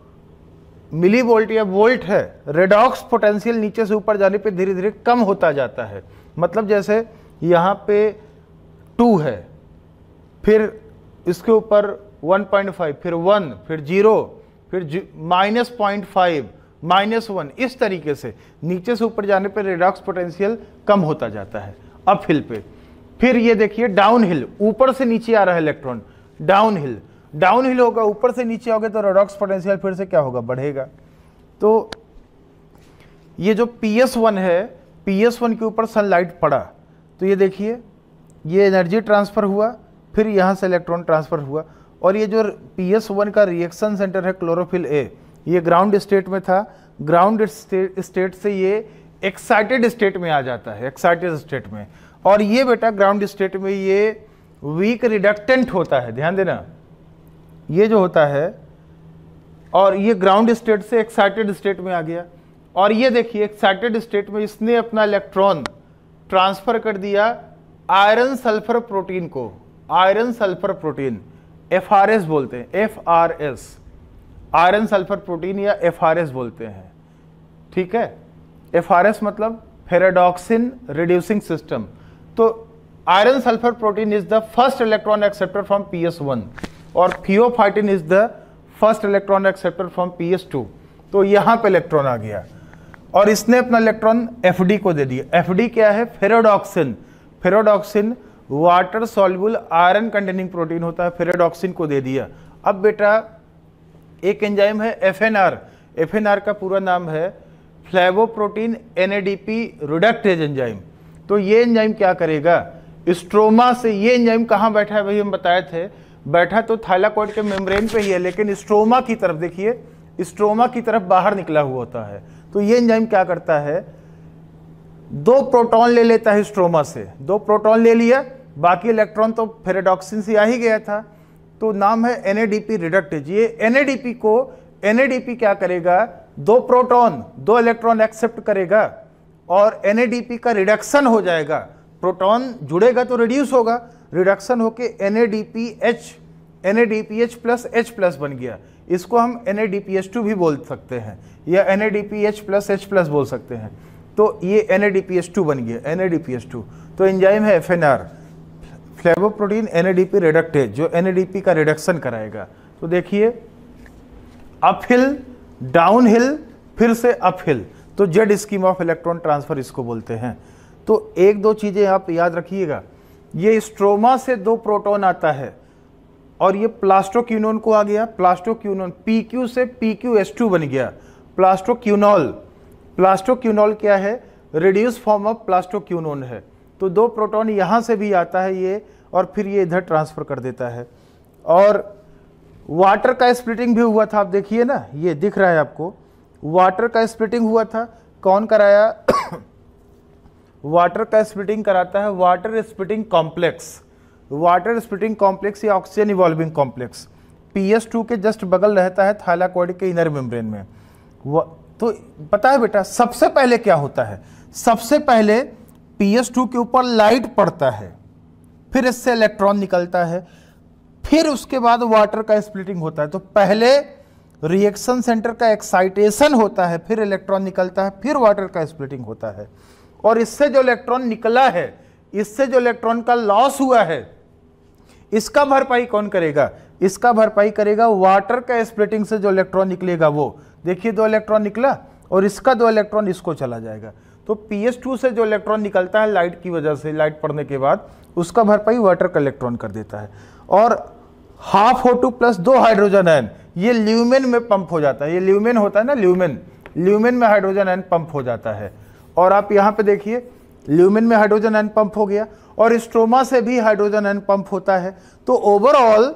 मिली वोल्ट या वोल्ट है, रेडॉक्स पोटेंशियल नीचे से ऊपर जाने पे धीरे धीरे कम होता जाता है। मतलब जैसे यहाँ पे 2 है, फिर इसके ऊपर 1.5, फिर 1, फिर 0, फिर -0.5, -1, इस तरीके से नीचे से ऊपर जाने पे रेडॉक्स पोटेंशियल कम होता जाता है अपहिल पे। फिर ये देखिए डाउनहिल, ऊपर से नीचे आ रहा है इलेक्ट्रॉन, डाउनहिल होगा, ऊपर से नीचे आओगे तो रेडॉक्स पोटेंशियल फिर से क्या होगा? बढ़ेगा। तो ये जो PS1 है, PS1 के ऊपर सनलाइट पड़ा, तो ये देखिए, ये एनर्जी ट्रांसफर हुआ, फिर यहाँ से इलेक्ट्रॉन ट्रांसफर हुआ, और ये जो PS1 का रिएक्शन सेंटर है क्लोरोफिल ए, ये ग्राउंड स्टेट में था, ग्राउंड स्टेट से ये एक्साइटेड स्टेट में आ जाता है, एक्साइटेड स्टेट में। और ये बेटा ग्राउंड स्टेट में ये वीक रिडक्टेंट होता है, ध्यान देना, ये जो होता है, और ये ग्राउंड स्टेट से एक्साइटेड स्टेट में आ गया। और ये देखिए एक्साइटेड स्टेट में इसने अपना इलेक्ट्रॉन ट्रांसफर कर दिया आयरन सल्फर प्रोटीन को। आयरन सल्फर प्रोटीन FRS बोलते हैं, FRS, आयरन सल्फर प्रोटीन या FRS बोलते हैं। ठीक है, FRS मतलब फेराडॉक्सिन रिड्यूसिंग सिस्टम। तो iron sulphur protein is the first electron acceptor from PS1 और pheophytin is the first electron acceptor from PS2। तो यहां पे इलेक्ट्रॉन आ गया और इसने अपना इलेक्ट्रॉन FD को दे दिया। FD क्या है? Ferredoxin water soluble iron containing protein होता है, फेराडॉक्सिन को दे दिया। अब बेटा एक एंजाइम है FNR का पूरा नाम है फ्लेवोप्रोटीन NADP रिडक्टेज एंजाइम। तो ये एंजाइम क्या करेगा? स्ट्रोमा से, ये एंजाइम कहाँ बैठा है भाई? हम बताए थे, बैठा तो थाइलाकॉइड के मेम्ब्रेन पे ही है, लेकिन स्ट्रोमा की तरफ देखिए, स्ट्रोमा की तरफ बाहर निकला हुआ होता है। तो ये एंजाइम क्या करता है? 2 प्रोटॉन ले लेता है स्ट्रोमा से, 2 प्रोटॉन ले लिया, बाकी इलेक्ट्रॉन तो फेराडॉक्सिन से आ ही गया था, तो नाम है NADP रिडक्टेज। ये NADP क्या करेगा? 2 प्रोटॉन 2 इलेक्ट्रॉन एक्सेप्ट करेगा और NADP का रिडक्शन हो जाएगा, प्रोटॉन जुड़ेगा तो रिड्यूस होगा, रिडक्शन होके NADPH प्लस H प्लस बन गया। इसको हम NADPH2 भी बोल सकते हैं या NADPH प्लस H प्लस बोल सकते हैं। तो ये NADPH2 बन गया, NADPH2। तो एंजाइम है FNR, फ्लेवोप्रोटीन NADP रिडक्टेज, जो NADP का रिडक्शन कराएगा। तो देखिए अपहिल, डाउनहिल, फिर से अपहिल, तो Z scheme of electron transfer इसको बोलते हैं। तो एक दो चीजें आप याद रखिएगा, ये स्ट्रोमा से 2 प्रोटॉन आता है और ये प्लास्टोक्यूनोन को आ गया, प्लास्टोक्यूनोन PQ से PQS2 बन गया, प्लास्टोक्यूनॉल। प्लास्टोक्यूनॉल क्या है? रिड्यूस फॉर्म ऑफ प्लास्टोक्यूनोन है। तो 2 प्रोटॉन यहां से भी आता है ये, और फिर ये इधर ट्रांसफर कर देता है। और वाटर का स्प्लिटिंग भी हुआ था, आप देखिए ना, ये दिख रहा है आपको, वाटर का स्प्लिटिंग हुआ था। कौन कराया? वाटर का स्प्लिटिंग कराता है water splitting complex. Water splitting complex या ऑक्सीजन इवॉल्विंग कॉम्प्लेक्स PS2 के जस्ट बगल रहता है थाइलाकॉइड के इनर मेम्ब्रेन में। तो पता है बेटा सबसे पहले क्या होता है? सबसे पहले PS2 के ऊपर लाइट पड़ता है, फिर इससे इलेक्ट्रॉन निकलता है, फिर उसके बाद वाटर का स्प्लिटिंग होता है। तो पहले रिएक्शन सेंटर का एक्साइटेशन होता है, फिर इलेक्ट्रॉन निकलता है, फिर वाटर का स्प्लिटिंग होता है। और इससे जो इलेक्ट्रॉन निकला है, इससे जो इलेक्ट्रॉन का लॉस हुआ है, इसका भरपाई कौन करेगा? इसका भरपाई करेगा वाटर का स्प्लिटिंग से जो इलेक्ट्रॉन निकलेगा वो। देखिए 2 इलेक्ट्रॉन निकला और इसका 2 इलेक्ट्रॉन इसको चला जाएगा। तो PS2 से जो इलेक्ट्रॉन निकलता है लाइट की वजह से, लाइट पड़ने के बाद, उसका भरपाई वाटर का इलेक्ट्रॉन कर देता है। और half O2 plus 2 hydrogen ion ये ल्यूमेन में पंप हो जाता है। ये ल्यूमेन होता है ना, ल्यूमेन में हाइड्रोजन आयन पंप हो जाता है। और आप यहाँ पे देखिए ल्यूमेन में हाइड्रोजन आयन पंप हो गया, और स्ट्रोमा से भी हाइड्रोजन आयन पंप होता है। तो ओवरऑल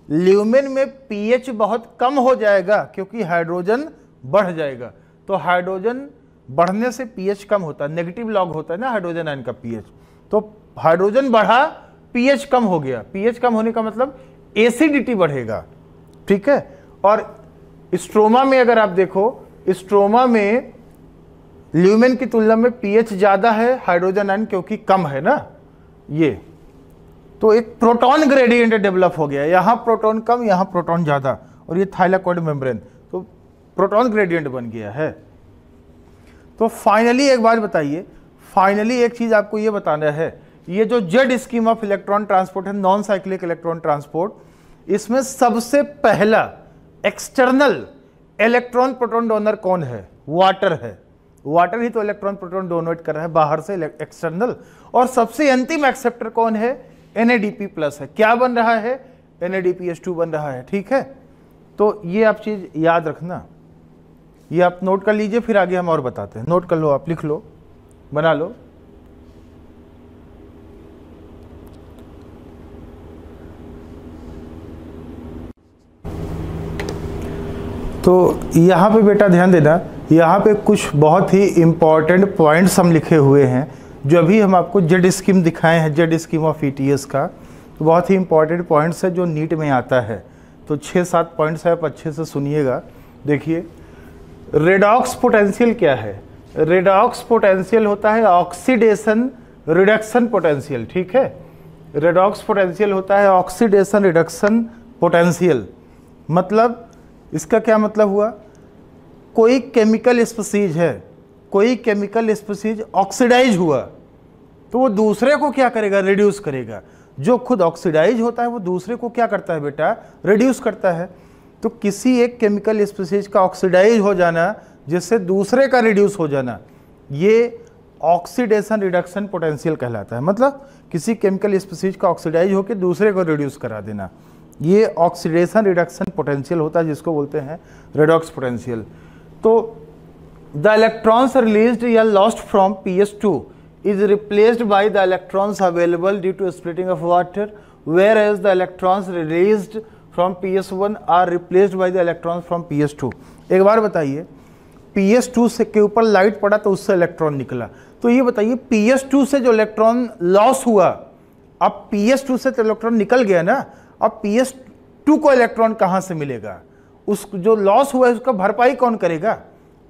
ल्यूमेन में pH बहुत कम हो जाएगा क्योंकि हाइड्रोजन बढ़ जाएगा। तो हाइड्रोजन बढ़ने से pH कम होता है, नेगेटिव लॉग होता है ना हाइड्रोजन आयन का pH। तो हाइड्रोजन बढ़ा, pH कम हो गया। pH कम होने का मतलब एसिडिटी बढ़ेगा, ठीक है। और स्ट्रोमा में अगर आप देखो, स्ट्रोमा में ल्यूमेन की तुलना में pH ज्यादा है, हाइड्रोजन आयन क्योंकि कम है ना ये। तो एक प्रोटॉन ग्रेडियंट डेवलप हो गया, यहां प्रोटॉन कम, यहां प्रोटॉन ज्यादा, और ये थाइलाकॉइड मेम्ब्रेन, तो प्रोटॉन ग्रेडियंट बन गया है। तो फाइनली एक बात बताइए, फाइनली एक चीज आपको ये बताना है, ये जो Z scheme of electron transport है, नॉन साइक्लिक इलेक्ट्रॉन ट्रांसपोर्ट, इसमें सबसे पहला एक्सटर्नल इलेक्ट्रॉन प्रोटॉन डोनर कौन है? वाटर है। वाटर ही तो इलेक्ट्रॉन प्रोटॉन डोनेट कर रहा है बाहर से, एक्सटर्नल। और सबसे अंतिम एक्सेप्टर कौन है? NADP प्लस है। क्या बन रहा है? NADPH2 बन रहा है, ठीक है। तो ये आप चीज याद रखना, ये आप नोट कर लीजिए, फिर आगे हम और बताते हैं। नोट कर लो, आप लिख लो, बना लो। तो यहाँ पे बेटा ध्यान देना, यहाँ पे कुछ बहुत ही इंपॉर्टेंट पॉइंट्स हम लिखे हुए हैं, जो अभी हम आपको जेड स्कीम दिखाए हैं, जेड स्कीम ऑफ ETS का। तो बहुत ही इंपॉर्टेंट पॉइंट्स है जो नीट में आता है। तो 6-7 पॉइंट्स है, आप अच्छे से सुनिएगा। देखिए रेडॉक्स पोटेंशियल क्या है? रेडॉक्स पोटेंशियल होता है ऑक्सीडेशन रिडक्शन पोटेंशियल, ठीक है। रेडॉक्स पोटेंशियल होता है ऑक्सीडेशन रिडक्शन पोटेंशियल। मतलब इसका क्या मतलब हुआ? कोई केमिकल स्पीसीज है, कोई केमिकल स्पीसीज ऑक्सीडाइज हुआ तो वो दूसरे को क्या करेगा? रिड्यूस करेगा। जो खुद ऑक्सीडाइज होता है वो दूसरे को क्या करता है बेटा? रिड्यूस करता है। तो किसी एक केमिकल स्पीसीज का ऑक्सीडाइज हो जाना जिससे दूसरे का रिड्यूस हो जाना, ये ऑक्सीडेशन रिडक्शन पोटेंशियल कहलाता है। मतलब किसी केमिकल स्पीसीज का ऑक्सीडाइज होकर दूसरे को रिड्यूस करा देना, ये ऑक्सीडेशन रिडक्शन पोटेंशियल होता है, जिसको बोलते हैं रेडॉक्स पोटेंशियल। तो द इलेक्ट्रॉन्स रिलीज्ड या lost from PS2 is replaced by the electrons available due to splitting of water, whereas the electrons released from PS1 are replaced by the electrons from PS2। एक बार बताइए, PS2 से के ऊपर लाइट पड़ा तो उससे इलेक्ट्रॉन निकला, तो ये बताइए PS2 से जो इलेक्ट्रॉन लॉस हुआ, अब PS2 से तो इलेक्ट्रॉन निकल गया ना, अब PS2 को इलेक्ट्रॉन कहाँ से मिलेगा? उस जो लॉस हुआ है उसका भरपाई कौन करेगा?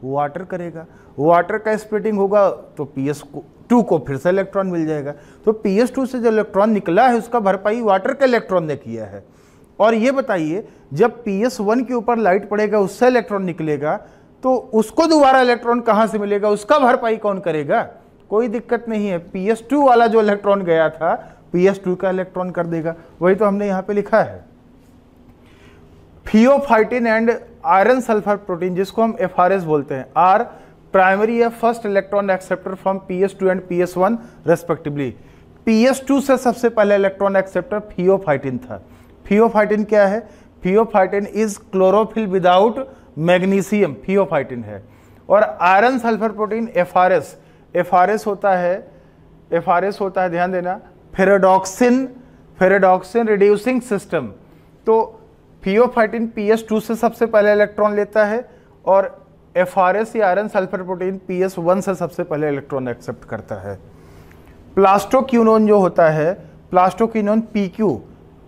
वाटर करेगा। वाटर का स्प्लिटिंग होगा तो PS2 को फिर से इलेक्ट्रॉन मिल जाएगा। तो PS2 से जो इलेक्ट्रॉन निकला है उसका भरपाई वाटर के इलेक्ट्रॉन ने किया है। और ये बताइए, जब PS1 के ऊपर लाइट पड़ेगा उससे इलेक्ट्रॉन निकलेगा तो उसको दोबारा इलेक्ट्रॉन कहाँ से मिलेगा, उसका भरपाई कौन करेगा? कोई दिक्कत नहीं है, PS2 वाला जो इलेक्ट्रॉन गया था PS2 का इलेक्ट्रॉन कर देगा। वही तो हमने यहाँ पे लिखा है। थियोफाइटिन एंड आयरन सल्फर प्रोटीन, जिसको हम FRS बोलते हैं, आर प्राइमरी या first electron acceptor from PS2 and PS1 respectively. PS2 से सबसे पहले इलेक्ट्रॉन एक्सेप्टर थियोफाइटिन था। थियोफाइटिन क्या है? Pheophytin is chlorophyll without magnesium, थियोफाइटिन है। और iron sulphur protein FRS, FRS होता है ध्यान देना, फेरेडॉक्सिन रिड्यूसिंग सिस्टम। तो थियोफाइटिन PS2 से सबसे पहले इलेक्ट्रॉन लेता है और FRS या आयरन सल्फर प्रोटीन PS1 से सबसे पहले इलेक्ट्रॉन एक्सेप्ट करता है। प्लास्टोक्यूनोन जो होता है, plastoquinone PQ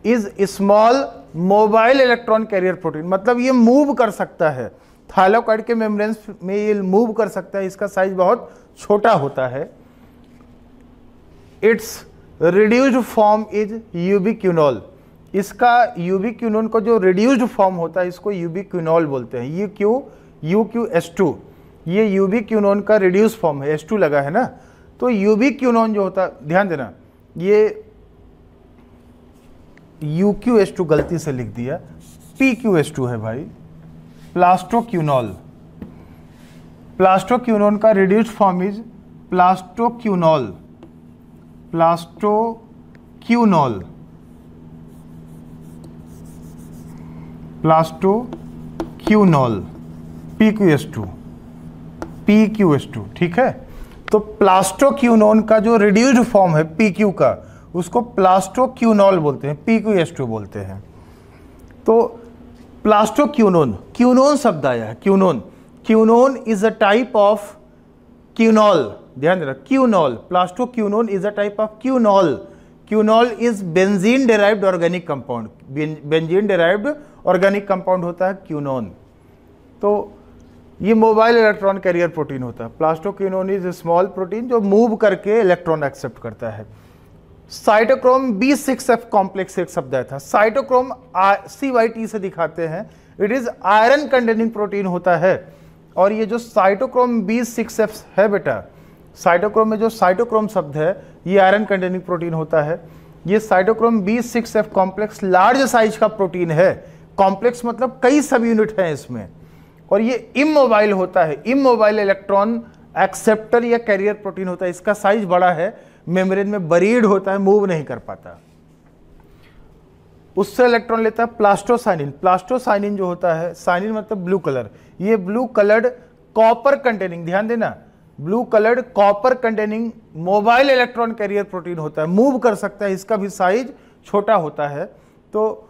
is small mobile electron carrier protein, मतलब ये मूव कर सकता है, थाइलाकॉइड के मेम्ब्रेन्स में ये मूव कर सकता है, इसका साइज बहुत छोटा होता है। इट्स रिड्यूस्ड फॉर्म इज यूबिक्विनोल, इसका यूबिक्विनोन का जो रिड्यूस्ड फॉर्म होता है इसको यूबिक्विनोल बोलते हैं, UQS2, ये यूबिक्विनोन का रिड्यूस फॉर्म है, H2 लगा है ना। तो यूबिक्विनोन जो होता है, ध्यान देना, ये UQS2 गलती से लिख दिया, PQS2 है भाई, प्लास्टोक्यूनोल। प्लास्टोक्यूनोन का रिड्यूस्ड फॉर्म इज प्लास्टोक्यूनोल, प्लास्टोक्यूनोल, प्लास्टोक्यूनोल, PQS2, ठीक है। तो प्लास्टोक्यूनोन का जो रिड्यूस्ड फॉर्म है PQ का, उसको प्लास्टोक्यूनोल बोलते हैं, PQS2 बोलते हैं। तो प्लास्टोक्यूनोन, क्यूनोन शब्द आया है, quinone is a type of quinol, ध्यान देना, quinol, plastoquinone is a type of quinol is benzene derived organic compound, benzene derived organic compound होता है क्यूनोन। तो ये मोबाइल इलेक्ट्रॉन कैरियर प्रोटीन होता है। प्लास्टोक्यूनोन इज स्मॉल प्रोटीन जो मूव करके इलेक्ट्रॉन एक्सेप्ट करता है। साइटोक्रोम B6F कॉम्प्लेक्स एक शब्द आया था, साइटोक्रोम CYT से दिखाते हैं, it is iron containing protein होता है। और ये जो साइटोक्रोम B6F है बेटा, साइटोक्रोम में जो साइटोक्रोम शब्द है ये आयरन कंटेनिंग प्रोटीन होता है। ये cytochrome B6F complex large size का प्रोटीन है, कॉम्प्लेक्स मतलब कई सब यूनिट हैं इसमें, और ये इमोबाइल होता है, इमोबाइल इलेक्ट्रॉन एक्सेप्टर या कैरियर प्रोटीन होता है। इसका साइज बड़ा है, मेम्ब्रेन में बरीड होता है, मूव नहीं कर पाता। उससे इलेक्ट्रॉन लेता है प्लास्टोसाइनिन। प्लास्टोसाइनिन जो होता है, साइनिन मतलब ब्लू कलर, ये ब्लू कलर्ड कॉपर कंटेनिंग, ध्यान देना, blue coloured copper containing mobile electron carrier protein होता है, मूव कर सकता है, इसका भी साइज छोटा होता है। तो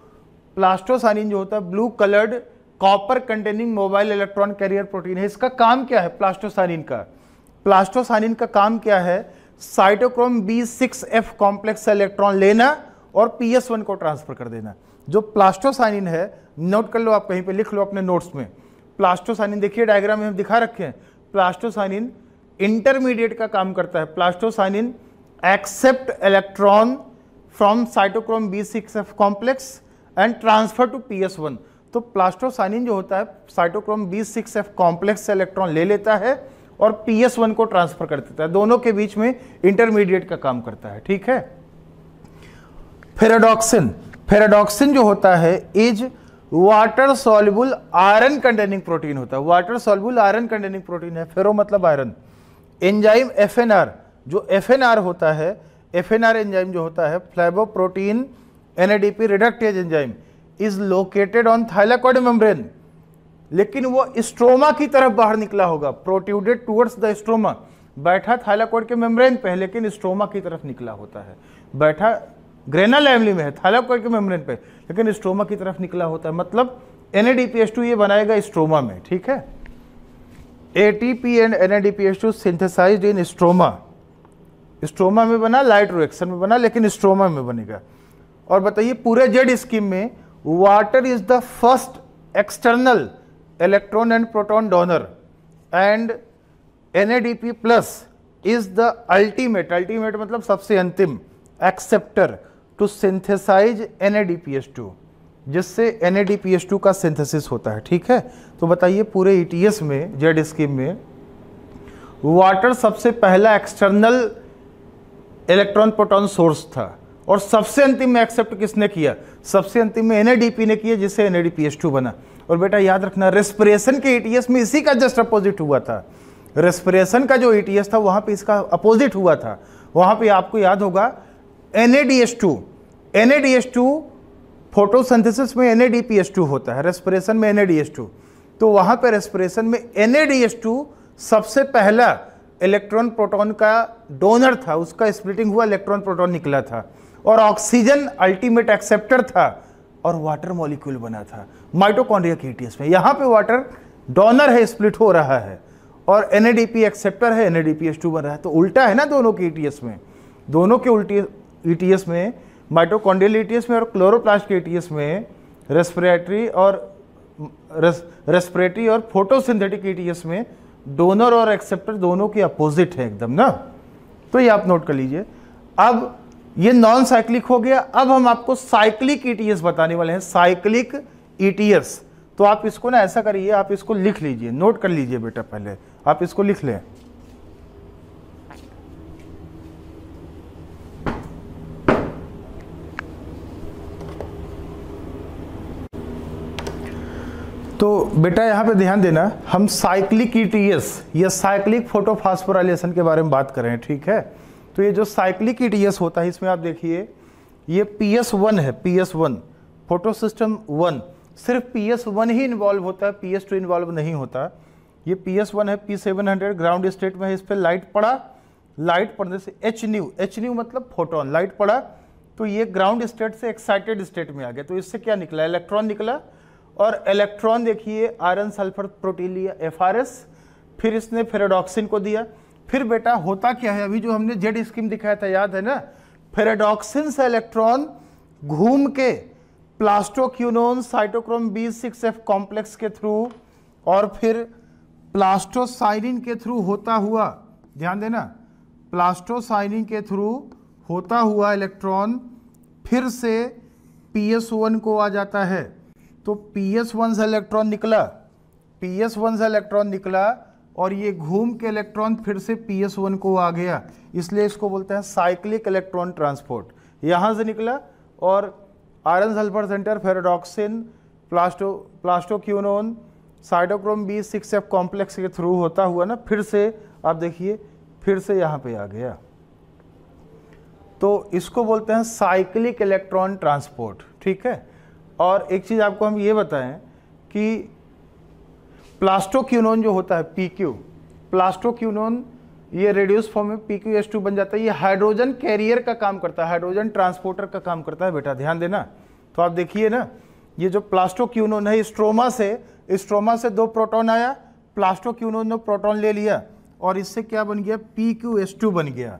प्लास्टोसाइनिन जो होता है blue coloured copper containing mobile electron carrier protein है। इसका काम क्या है प्लास्टोसाइनिन का काम क्या है? साइटोक्रोम B6F कॉम्प्लेक्स से इलेक्ट्रॉन लेना और PS1 को ट्रांसफर कर देना। जो प्लास्टोसाइनिन है, नोट कर लो आप, कहीं पे लिख लो अपने नोट्स में, प्लास्टोसाइनिन देखिए डायग्राम में हम दिखा रखे हैं, प्लास्टोसाइनिन इंटरमीडिएट का काम करता है। Plastocyanin accept electron from cytochrome B6F complex and transfer to PS1। तो प्लास्टोसाइनिन जो होता है साइटोक्रोम B6F कॉम्प्लेक्स से इलेक्ट्रॉन ले लेता है और PS1 को ट्रांसफर कर देता है, दोनों के बीच में इंटरमीडिएट का काम करता है, ठीक है। फेरेडॉक्सिन जो होता है is water soluble iron containing protein होता है, water soluble iron containing protein है। फेरो मतलब आयरन। एंजाइम FNR, जो FNR होता है, FNR एंजाइम जो होता है flavoprotein NADP reductase enzyme, is located on thylakoid membrane, लेकिन वो स्ट्रोमा की तरफ बाहर निकला होगा, प्रोट्रूडेड टुवर्ड्स द स्ट्रोमा, बैठा थाइलाकॉइड के मेम्ब्रेन पे लेकिन स्ट्रोमा की तरफ निकला होता है, बैठा ग्रेना लैमली में है थाइलाकॉइड के मेम्ब्रेन पे लेकिन स्ट्रोमा की तरफ निकला होता है, मतलब NADPH2 ये बनाएगा स्ट्रोमा में, ठीक है। ATP and NADPH2 synthesised in stroma, stroma में बना, लाइट रिएक्शन में बना, लेकिन स्ट्रोमा में बनेगा। और बताइए पूरे जेड स्कीम में water is the first external electron and proton donor and NADP plus is the ultimate, ultimate मतलब सबसे अंतिम एक्सेप्टर टू सिंथेसाइज NADPH2, जिससे NADPH2 का सिंथेसिस होता है। ठीक है, तो बताइए पूरे ETS में, जेड स्कीम में वाटर सबसे पहला एक्सटर्नल इलेक्ट्रॉन प्रोटॉन सोर्स था, और सबसे अंतिम में एक्सेप्ट किसने किया? सबसे अंतिम में NADP ने किया, जिससे NADPH2 बना। और बेटा याद रखना, रेस्पिरेशन के ETS में इसी का जस्ट अपोजिट हुआ था। रेस्पिरेशन का जो ETS था वहां पे इसका अपोजिट हुआ था। वहां पे आपको याद होगा NADH2 फोटोसिंथेसिस में NADPH2 होता है, रेस्पिरेशन में NADH2। तो वहां पे रेस्पिरेशन में NADH2 सबसे पहला इलेक्ट्रॉन प्रोटॉन का डोनर था, उसका स्प्लिटिंग हुआ, इलेक्ट्रॉन प्रोटॉन निकला था, और ऑक्सीजन अल्टीमेट एक्सेप्टर था, और वाटर मॉलिक्यूल बना था माइटोकॉन्ड्रिया के ETS में। यहां पे वाटर डोनर है, स्प्लिट हो रहा है, और NADP एक्सेप्टर है, NADPH2 बन रहा है। तो उल्टा है ना दोनों के ETS में, दोनों के उल्टी ETS में, माइटोकॉन्ड्रियल ETS में और क्लोरोप्लास्ट के ETS में रेस्पिरेटरी और फोटोसिंथेटिक ETS में डोनर और एक्सेप्टर दोनों के अपोजिट है एकदम ना। तो ये आप नोट कर लीजिए। अब ये नॉन साइक्लिक हो गया। अब हम आपको साइक्लिक ETS बताने वाले हैं, साइक्लिक ETS। तो आप इसको ना ऐसा करिए, आप इसको लिख लीजिए, नोट कर लीजिए बेटा, पहले आप इसको लिख लें। तो बेटा यहाँ पे ध्यान देना, हम साइक्लिक ETS या साइक्लिक फोटोफॉस्फोराइलेशन के बारे में बात कर रहे हैं। ठीक है, तो ये जो साइक्लिक ETS होता है, इसमें आप देखिए ये PS1 है, PS1 फोटो सिस्टम 1, सिर्फ PS1 ही इन्वॉल्व होता है, PS2 इन्वॉल्व नहीं होता। ये PS1 है, P700 ग्राउंड स्टेट में है, इस पर लाइट पड़ा, लाइट पड़ने से H न्यू मतलब फोटोन, लाइट पड़ा तो ये ग्राउंड स्टेट से एक्साइटेड स्टेट में आ गया। तो इससे क्या निकला? इलेक्ट्रॉन निकला, और इलेक्ट्रॉन देखिए आयरन सल्फर प्रोटीन लिया FRS, फिर इसने फेराडॉक्सिन को दिया। फिर बेटा होता क्या है, अभी जो हमने जेड स्कीम दिखाया था याद है ना, फेराडॉक्सिन से इलेक्ट्रॉन घूम के प्लास्टोक्यूनोन साइटोक्रोम B6F कॉम्प्लेक्स के थ्रू और फिर प्लास्टोसाइनिन के थ्रू होता हुआ, ध्यान देना, प्लास्टोसाइनिन के थ्रू होता हुआ इलेक्ट्रॉन फिर से PS1 को आ जाता है। तो PS1 से इलेक्ट्रॉन निकला, PS1 से इलेक्ट्रॉन निकला और ये घूम के इलेक्ट्रॉन फिर से PS1 को आ गया, इसलिए इसको बोलते हैं साइक्लिक इलेक्ट्रॉन ट्रांसपोर्ट। यहाँ से निकला और iron sulphur centre ferredoxin plastoquinone cytochrome B6F complex के थ्रू होता हुआ ना फिर से आप देखिए फिर से यहाँ पे आ गया। तो इसको बोलते हैं साइक्लिक इलेक्ट्रॉन ट्रांसपोर्ट। ठीक है, और एक चीज़ आपको हम ये बताएं कि प्लास्टोक्यूनोन जो होता है PQ, प्लास्टोक्यूनोन ये रेड्यूस फॉर्म में PQH2 बन जाता है। ये हाइड्रोजन कैरियर का काम करता है, हाइड्रोजन ट्रांसपोर्टर का काम करता है बेटा, ध्यान देना। तो आप देखिए ना, ये जो प्लास्टोक्यूनोन है स्ट्रोमा से 2 प्रोटॉन आया, प्लास्टोक्यूनोन ने प्रोटॉन ले लिया और इससे क्या बन गया? PQH2 बन गया।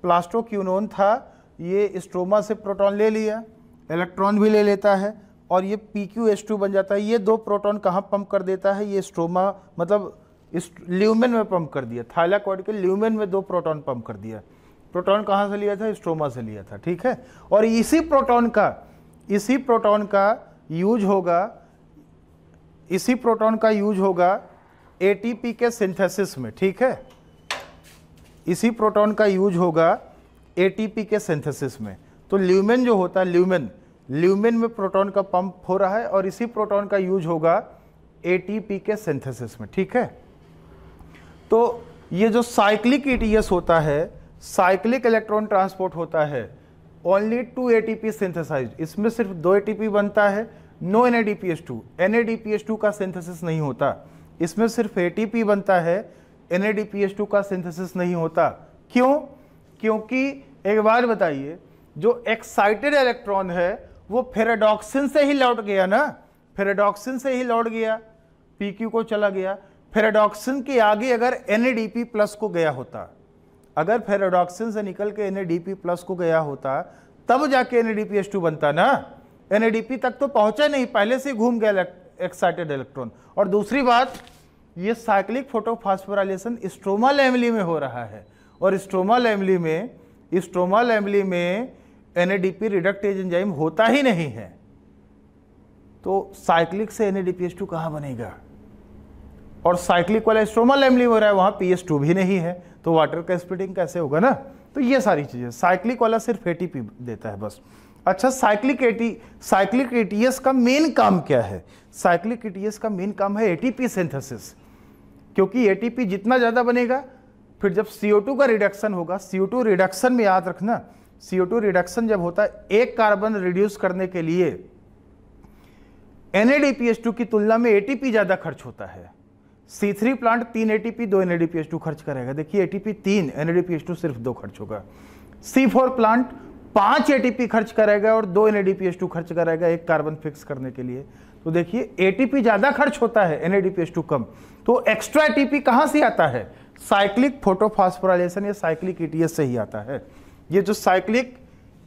प्लास्टोक्यूनोन था, ये स्ट्रोमा से प्रोटॉन ले लिया, इलेक्ट्रॉन भी ले लेता है और ये PQH2 बन जाता है। ये 2 प्रोटॉन कहाँ पंप कर देता है? ये स्ट्रोमा मतलब इस ल्यूमेन में पंप कर दिया, थाइलाकॉइड के ल्यूमेन में 2 प्रोटॉन पंप कर दिया। प्रोटॉन कहाँ से लिया था? स्ट्रोमा से लिया था। ठीक है, और इसी प्रोटॉन का यूज होगा ATP के सिंथेसिस में। ठीक है, इसी प्रोटॉन का यूज होगा ATP के सिंथेसिस में। तो ल्यूमेन जो होता है, ल्यूमेन में प्रोटॉन का पंप हो रहा है और इसी प्रोटॉन का यूज होगा ATP के सिंथेसिस में। ठीक है, तो ये जो साइक्लिक ETS होता है, साइक्लिक इलेक्ट्रॉन ट्रांसपोर्ट होता है, ओनली 2 ATP सिंथेसाइज, इसमें सिर्फ 2 ATP बनता है, नो NADPH2, NADPH2 का सिंथेसिस नहीं होता, इसमें सिर्फ ATP बनता है, NADPH2 का सिंथेसिस नहीं होता। क्यों? क्योंकि एक बार बताइए, जो एक्साइटेड इलेक्ट्रॉन है वो फेराडॉक्सिन से ही लौट गया ना, फेराडॉक्सिन से ही लौट गया, PQ को चला गया। फेराडॉक्सिन के आगे अगर NADP प्लस को गया होता, अगर फेराडॉक्सिन से निकल के NADP प्लस को गया होता तब जाके NADPH2 बनता ना। NADP तक तो पहुंचा नहीं, पहले से घूम गया एक्साइटेड इलेक्ट्रॉन। और दूसरी बात, ये साइक्लिक फोटोफॉस्फोराइलेशन स्ट्रोमा लैमेली में हो रहा है, और स्ट्रोमा लैमेली में NADP रिडक्टेज एंजाइम होता ही नहीं है। तो साइक्लिक से NADPH2 कहाँ बनेगा? और साइक्लिक वाला स्ट्रोमा लैमेली हो रहा है, वहाँ PH2 भी नहीं है, तो वाटर का स्प्लिटिंग कैसे होगा ना। तो ये सारी चीज़ें, साइक्लिक वाला सिर्फ ATP देता है बस। अच्छा, साइक्लिक ATS का मेन काम क्या है? साइक्लिक ATS का मेन काम है ATP सिंथेसिस, क्योंकि ATP जितना ज़्यादा बनेगा, फिर जब CO2 का रिडक्शन होगा, CO2 रिडक्शन में याद रखना, CO2 रिडक्शन जब होता है, एक कार्बन रिड्यूस करने के लिए NADPH2 की तुलना में ATP ज़्यादा खर्च होता है। C3 प्लांट 3 ATP 2 NADPH2 खर्च करेगा, देखिए ATP 3 NADPH2 सिर्फ 2 खर्च होगा। C4 प्लांट 5 ATP खर्च करेगा और 2 NADPH2 खर्च करेगा एक कार्बन फिक्स करने के लिए। तो देखिए ATP ज़्यादा खर्च होता है, NADPH2 कम। तो एक्स्ट्रा ATP कहाँ से आता है? साइक्लिक फोटोफॉस्फोराइलेशन या साइक्लिक ETS से ही आता है। ये जो साइक्लिक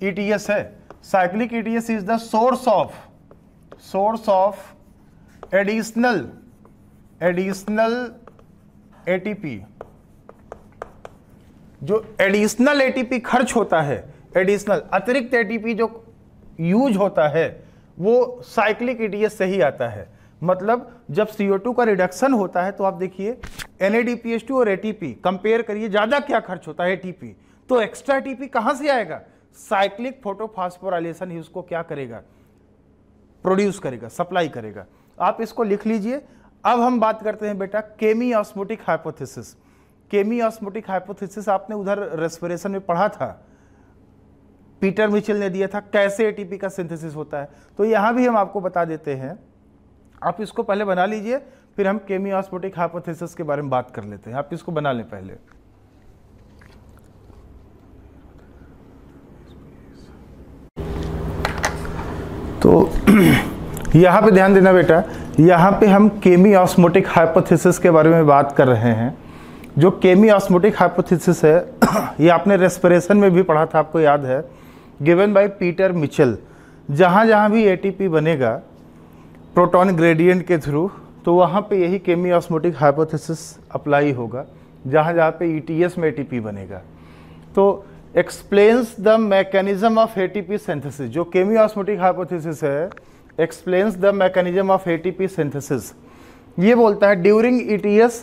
ETS है, cyclic ETS is the source of additional ATP। जो एडिशनल ATP खर्च होता है, एडिशनल अतिरिक्त ATP जो यूज होता है, वो साइक्लिक ETS से ही आता है। मतलब जब CO2 का रिडक्शन होता है, तो आप देखिए NADPH2 और ATP कंपेयर करिए, ज्यादा क्या खर्च होता है? ATP। तो एक्स्ट्रा ATP कहां से आएगा? साइक्लिक फोटोफॉस्फोराइलेशन ही उसको क्या करेगा? प्रोड्यूस करेगा, सप्लाई करेगा। आप इसको लिख लीजिए। अब हम बात करते हैं बेटा केमी-ऑस्मोटिक हाइपोथेसिस। केमी-ऑस्मोटिक हाइपोथेसिस आपने उधर रेस्पिरेशन में पढ़ा था, पीटर मिचेल ने दिया था कैसे ATP का सिंथेसिस होता है। तो यहां भी हम आपको बता देते हैं, आप इसको पहले बना लीजिए, फिर हम केमी-ऑस्मोटिक हाइपोथेसिस के बारे में बात कर लेते हैं। आप इसको बना लें पहले। तो यहाँ पे ध्यान देना बेटा, यहाँ पे हम केमी-ऑस्मोटिक हाइपोथेसिस के बारे में बात कर रहे हैं। जो केमी-ऑस्मोटिक हाइपोथेसिस है, ये आपने रेस्पिरेशन में भी पढ़ा था, आपको याद है, गिवन बाय पीटर मिचेल। जहाँ जहाँ भी ATP बनेगा प्रोटॉन ग्रेडियंट के थ्रू, तो वहाँ पे यही केमी-ऑस्मोटिक हाइपोथेसिस अप्लाई होगा। जहाँ जहाँ पे ETS में ATP बनेगा, तो explains the mechanism of ATP synthesis. जो केमी-ऑस्मोटिक हाइपोथेसिस है, explains the mechanism of ATP synthesis. ये बोलता है during ETS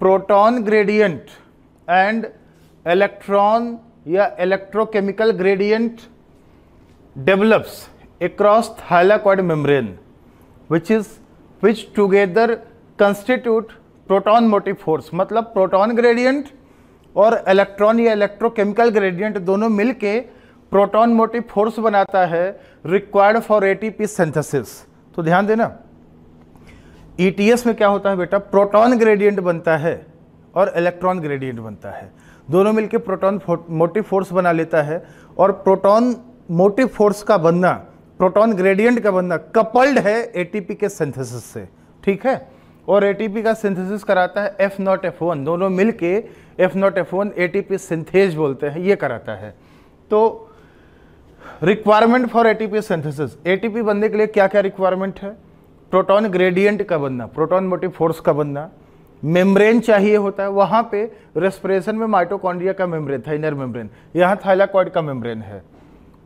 proton gradient and electron या electrochemical gradient develops across thylakoid membrane which together constitute proton motive force। मतलब प्रोटॉन ग्रेडियंट और इलेक्ट्रॉन या इलेक्ट्रोकेमिकल ग्रेडियंट दोनों मिलके प्रोटॉन मोटिव फोर्स बनाता है रिक्वायर्ड फॉर ATP सिंथेसिस। तो ध्यान देना, ETS में क्या होता है बेटा, प्रोटॉन ग्रेडियंट बनता है और इलेक्ट्रॉन ग्रेडियंट बनता है, दोनों मिलके प्रोटॉन मोटिव फोर्स बना लेता है। और प्रोटॉन मोटिव फोर्स का बनना, प्रोटॉन ग्रेडियंट का बनना कपल्ड है ATP के सिंथेसिस से, ठीक है। और ATP का सिंथेसिस कराता है F0 F1, दोनों मिलके F0 F1 ATP सिंथेज बोलते हैं, ये कराता है। तो requirement for ATP synthesis, ATP बनने के लिए क्या क्या रिक्वायरमेंट है? प्रोटॉन ग्रेडियंट का बनना, प्रोटॉन मोटिव फोर्स का बनना, मेम्ब्रेन चाहिए होता है। वहाँ पे रेस्पिरेशन में माइटोकॉन्ड्रिया का मेम्ब्रेन था, इनर मेम्ब्रेन, यहाँ थाइलाकॉइड का मेम्ब्रेन है।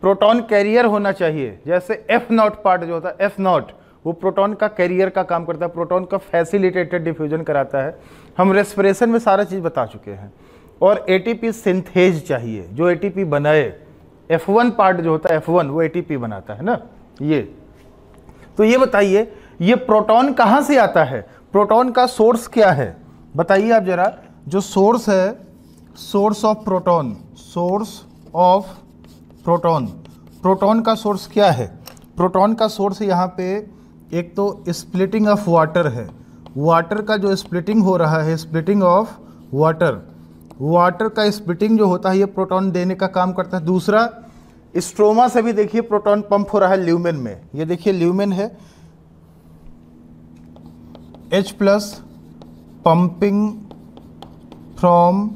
प्रोटॉन कैरियर होना चाहिए, जैसे F0 पार्ट जो होता है, F0 वो प्रोटॉन का कैरियर का काम करता है, प्रोटॉन का फैसिलिटेटेड डिफ्यूजन कराता है। हम रेस्पिरेशन में सारा चीज़ बता चुके हैं। और ATP सिंथेज चाहिए, जो ATP बनाए। F1 पार्ट जो होता है, F1 वो ATP बनाता है ना, ये। तो ये बताइए, ये प्रोटॉन कहाँ से आता है? प्रोटॉन का सोर्स क्या है बताइए आप जरा। जो सोर्स है, source of proton, source of proton, proton का सोर्स क्या है? प्रोटॉन का सोर्स यहाँ पे एक तो स्प्लिटिंग ऑफ वाटर है, वाटर का जो स्प्लिटिंग हो रहा है, स्प्लिटिंग ऑफ वाटर, वाटर का स्प्लिटिंग जो होता है, ये प्रोटॉन देने का काम करता है। दूसरा, स्ट्रोमा से भी देखिए प्रोटॉन पंप हो रहा है ल्यूमेन में, ये देखिए ल्यूमेन है, H+ pumping from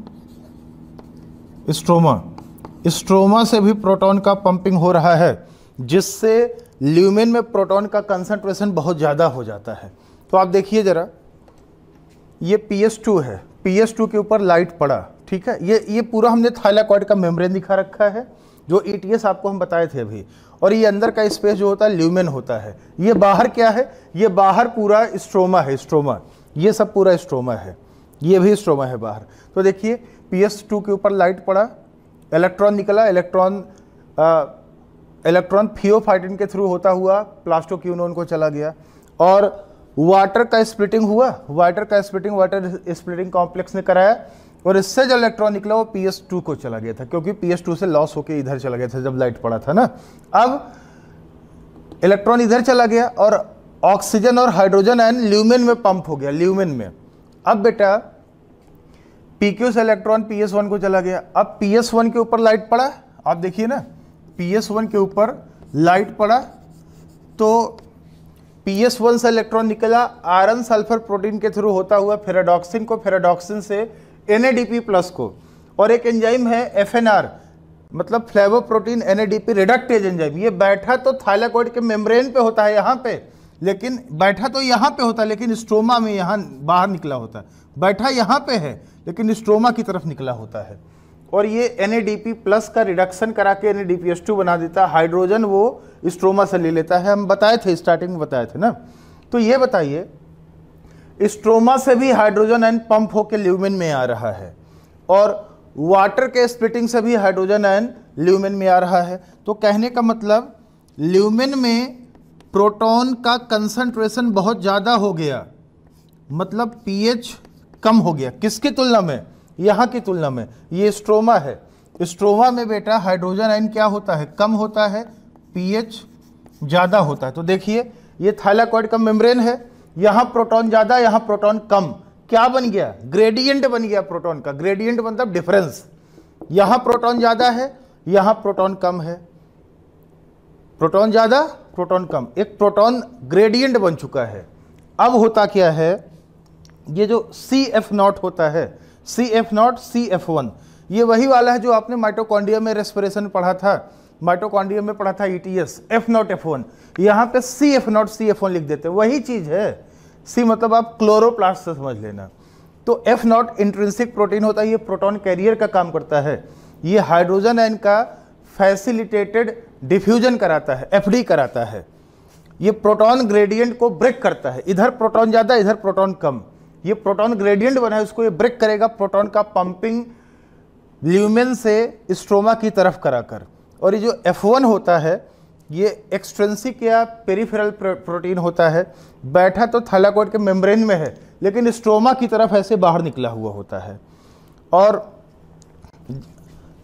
stroma, stroma से भी प्रोटॉन का पंपिंग हो रहा है, जिससे ल्यूमेन में प्रोटॉन का कंसंट्रेशन बहुत ज़्यादा हो जाता है। तो आप देखिए ज़रा, ये PS2 है, PS2 के ऊपर लाइट पड़ा, ठीक है। ये पूरा हमने थाइलाकॉइड का मेम्ब्रेन दिखा रखा है, जो ETS आपको हम बताए थे अभी। और ये अंदर का स्पेस जो होता है ल्यूमेन होता है। ये बाहर क्या है, ये बाहर पूरा स्ट्रोमा है, स्ट्रोमा, ये सब पूरा स्ट्रोमा है, ये भी स्ट्रोमा है बाहर। तो देखिए PS2 के ऊपर लाइट पड़ा, इलेक्ट्रॉन निकला, इलेक्ट्रॉन थियोफाइटिन के थ्रू होता हुआ प्लास्टोक्यूनोन को चला गया, और वाटर का स्प्लिटिंग हुआ, वाटर स्प्लिटिंग कॉम्प्लेक्स ने कराया, और इससे जो इलेक्ट्रॉन निकला वो PS2 को चला गया था, क्योंकि PS2 से लॉस होके इधर चला गया था जब लाइट पड़ा था ना। अब इलेक्ट्रॉन इधर चला गया और ऑक्सीजन और हाइड्रोजन आयन ल्यूमेन में पंप हो गया, ल्यूमेन में। अब बेटा PQ से इलेक्ट्रॉन PS1 को चला गया। अब PS1 के ऊपर लाइट पड़ा, आप देखिए ना, PS1 के ऊपर लाइट पड़ा, तो PS1 से इलेक्ट्रॉन निकला आयरन सल्फर प्रोटीन के थ्रू होता हुआ फेराडॉक्सिन को, फेराडॉक्सिन से NADP प्लस को, और एक एंजाइम है FNR, मतलब फ्लेवोप्रोटीन NADP रिडक्टेज एंजाइम। ये बैठा तो थाइलाकॉइड के मेम्ब्रेन पे होता है यहाँ पे, लेकिन बैठा तो यहाँ पे होता है, लेकिन स्ट्रोमा में यहाँ बाहर निकला होता है। बैठा यहाँ पे है लेकिन स्ट्रोमा की तरफ निकला होता है, और ये NADP प्लस का रिडक्शन करा के NADPH2 बना देता है। हाइड्रोजन वो स्ट्रोमा से ले लेता है, हम बताए थे, स्टार्टिंग में बताए थे ना। तो ये बताइए, स्ट्रोमा से भी हाइड्रोजन आयन पंप होकर ल्यूमेन में आ रहा है, और वाटर के स्प्लिटिंग से भी हाइड्रोजन आयन ल्यूमेन में आ रहा है। तो कहने का मतलब ल्यूमेन में प्रोटॉन का कंसंट्रेशन बहुत ज़्यादा हो गया, मतलब pH कम हो गया। किसकी तुलना में? यहाँ की तुलना में। ये स्ट्रोमा है, स्ट्रोमा में बेटा हाइड्रोजन आयन क्या होता है? कम होता है, pH ज़्यादा होता है। तो देखिए ये थाइलाकॉइड का मेम्ब्रेन है, यहाँ प्रोटॉन ज़्यादा, यहाँ प्रोटॉन कम। क्या बन गया? ग्रेडियंट बन गया प्रोटॉन का। ग्रेडियंट मतलब डिफरेंस, यहाँ प्रोटॉन ज़्यादा है, यहाँ प्रोटॉन कम है। प्रोटॉन ज़्यादा, प्रोटॉन कम, एक प्रोटॉन ग्रेडियंट बन चुका है। अब होता क्या है, ये जो CF0 होता है, CF0 CF1, ये वही वाला है जो आपने माइटोकॉन्ड्रिया में रेस्पिरेशन पढ़ा था, माइटोकॉन्ड्रिया में पढ़ा था ETS, F0 F1। यहाँ पे CF0 CF1 लिख देते हैं, वही चीज़ है। C मतलब आप क्लोरोप्लास्ट से समझ लेना। तो F0 इंट्रिंसिक प्रोटीन होता है, ये प्रोटॉन कैरियर का काम करता है। ये हाइड्रोजन आयन का फैसिलिटेटेड डिफ्यूजन कराता है, FD कराता है। ये प्रोटॉन ग्रेडियंट को ब्रेक करता है, इधर प्रोटॉन ज़्यादा, इधर प्रोटॉन कम। ये प्रोटॉन ग्रेडियंट बना है, उसको ये ब्रेक करेगा प्रोटॉन का पंपिंग ल्यूमेन से स्ट्रोमा की तरफ कराकर। और ये जो F1 होता है, ये एक्सट्रिंसिक या पेरिफेरल प्रोटीन होता है, बैठा तो थाइलाकॉइड के मेम्ब्रेन में है, लेकिन स्ट्रोमा की तरफ ऐसे बाहर निकला हुआ होता है। और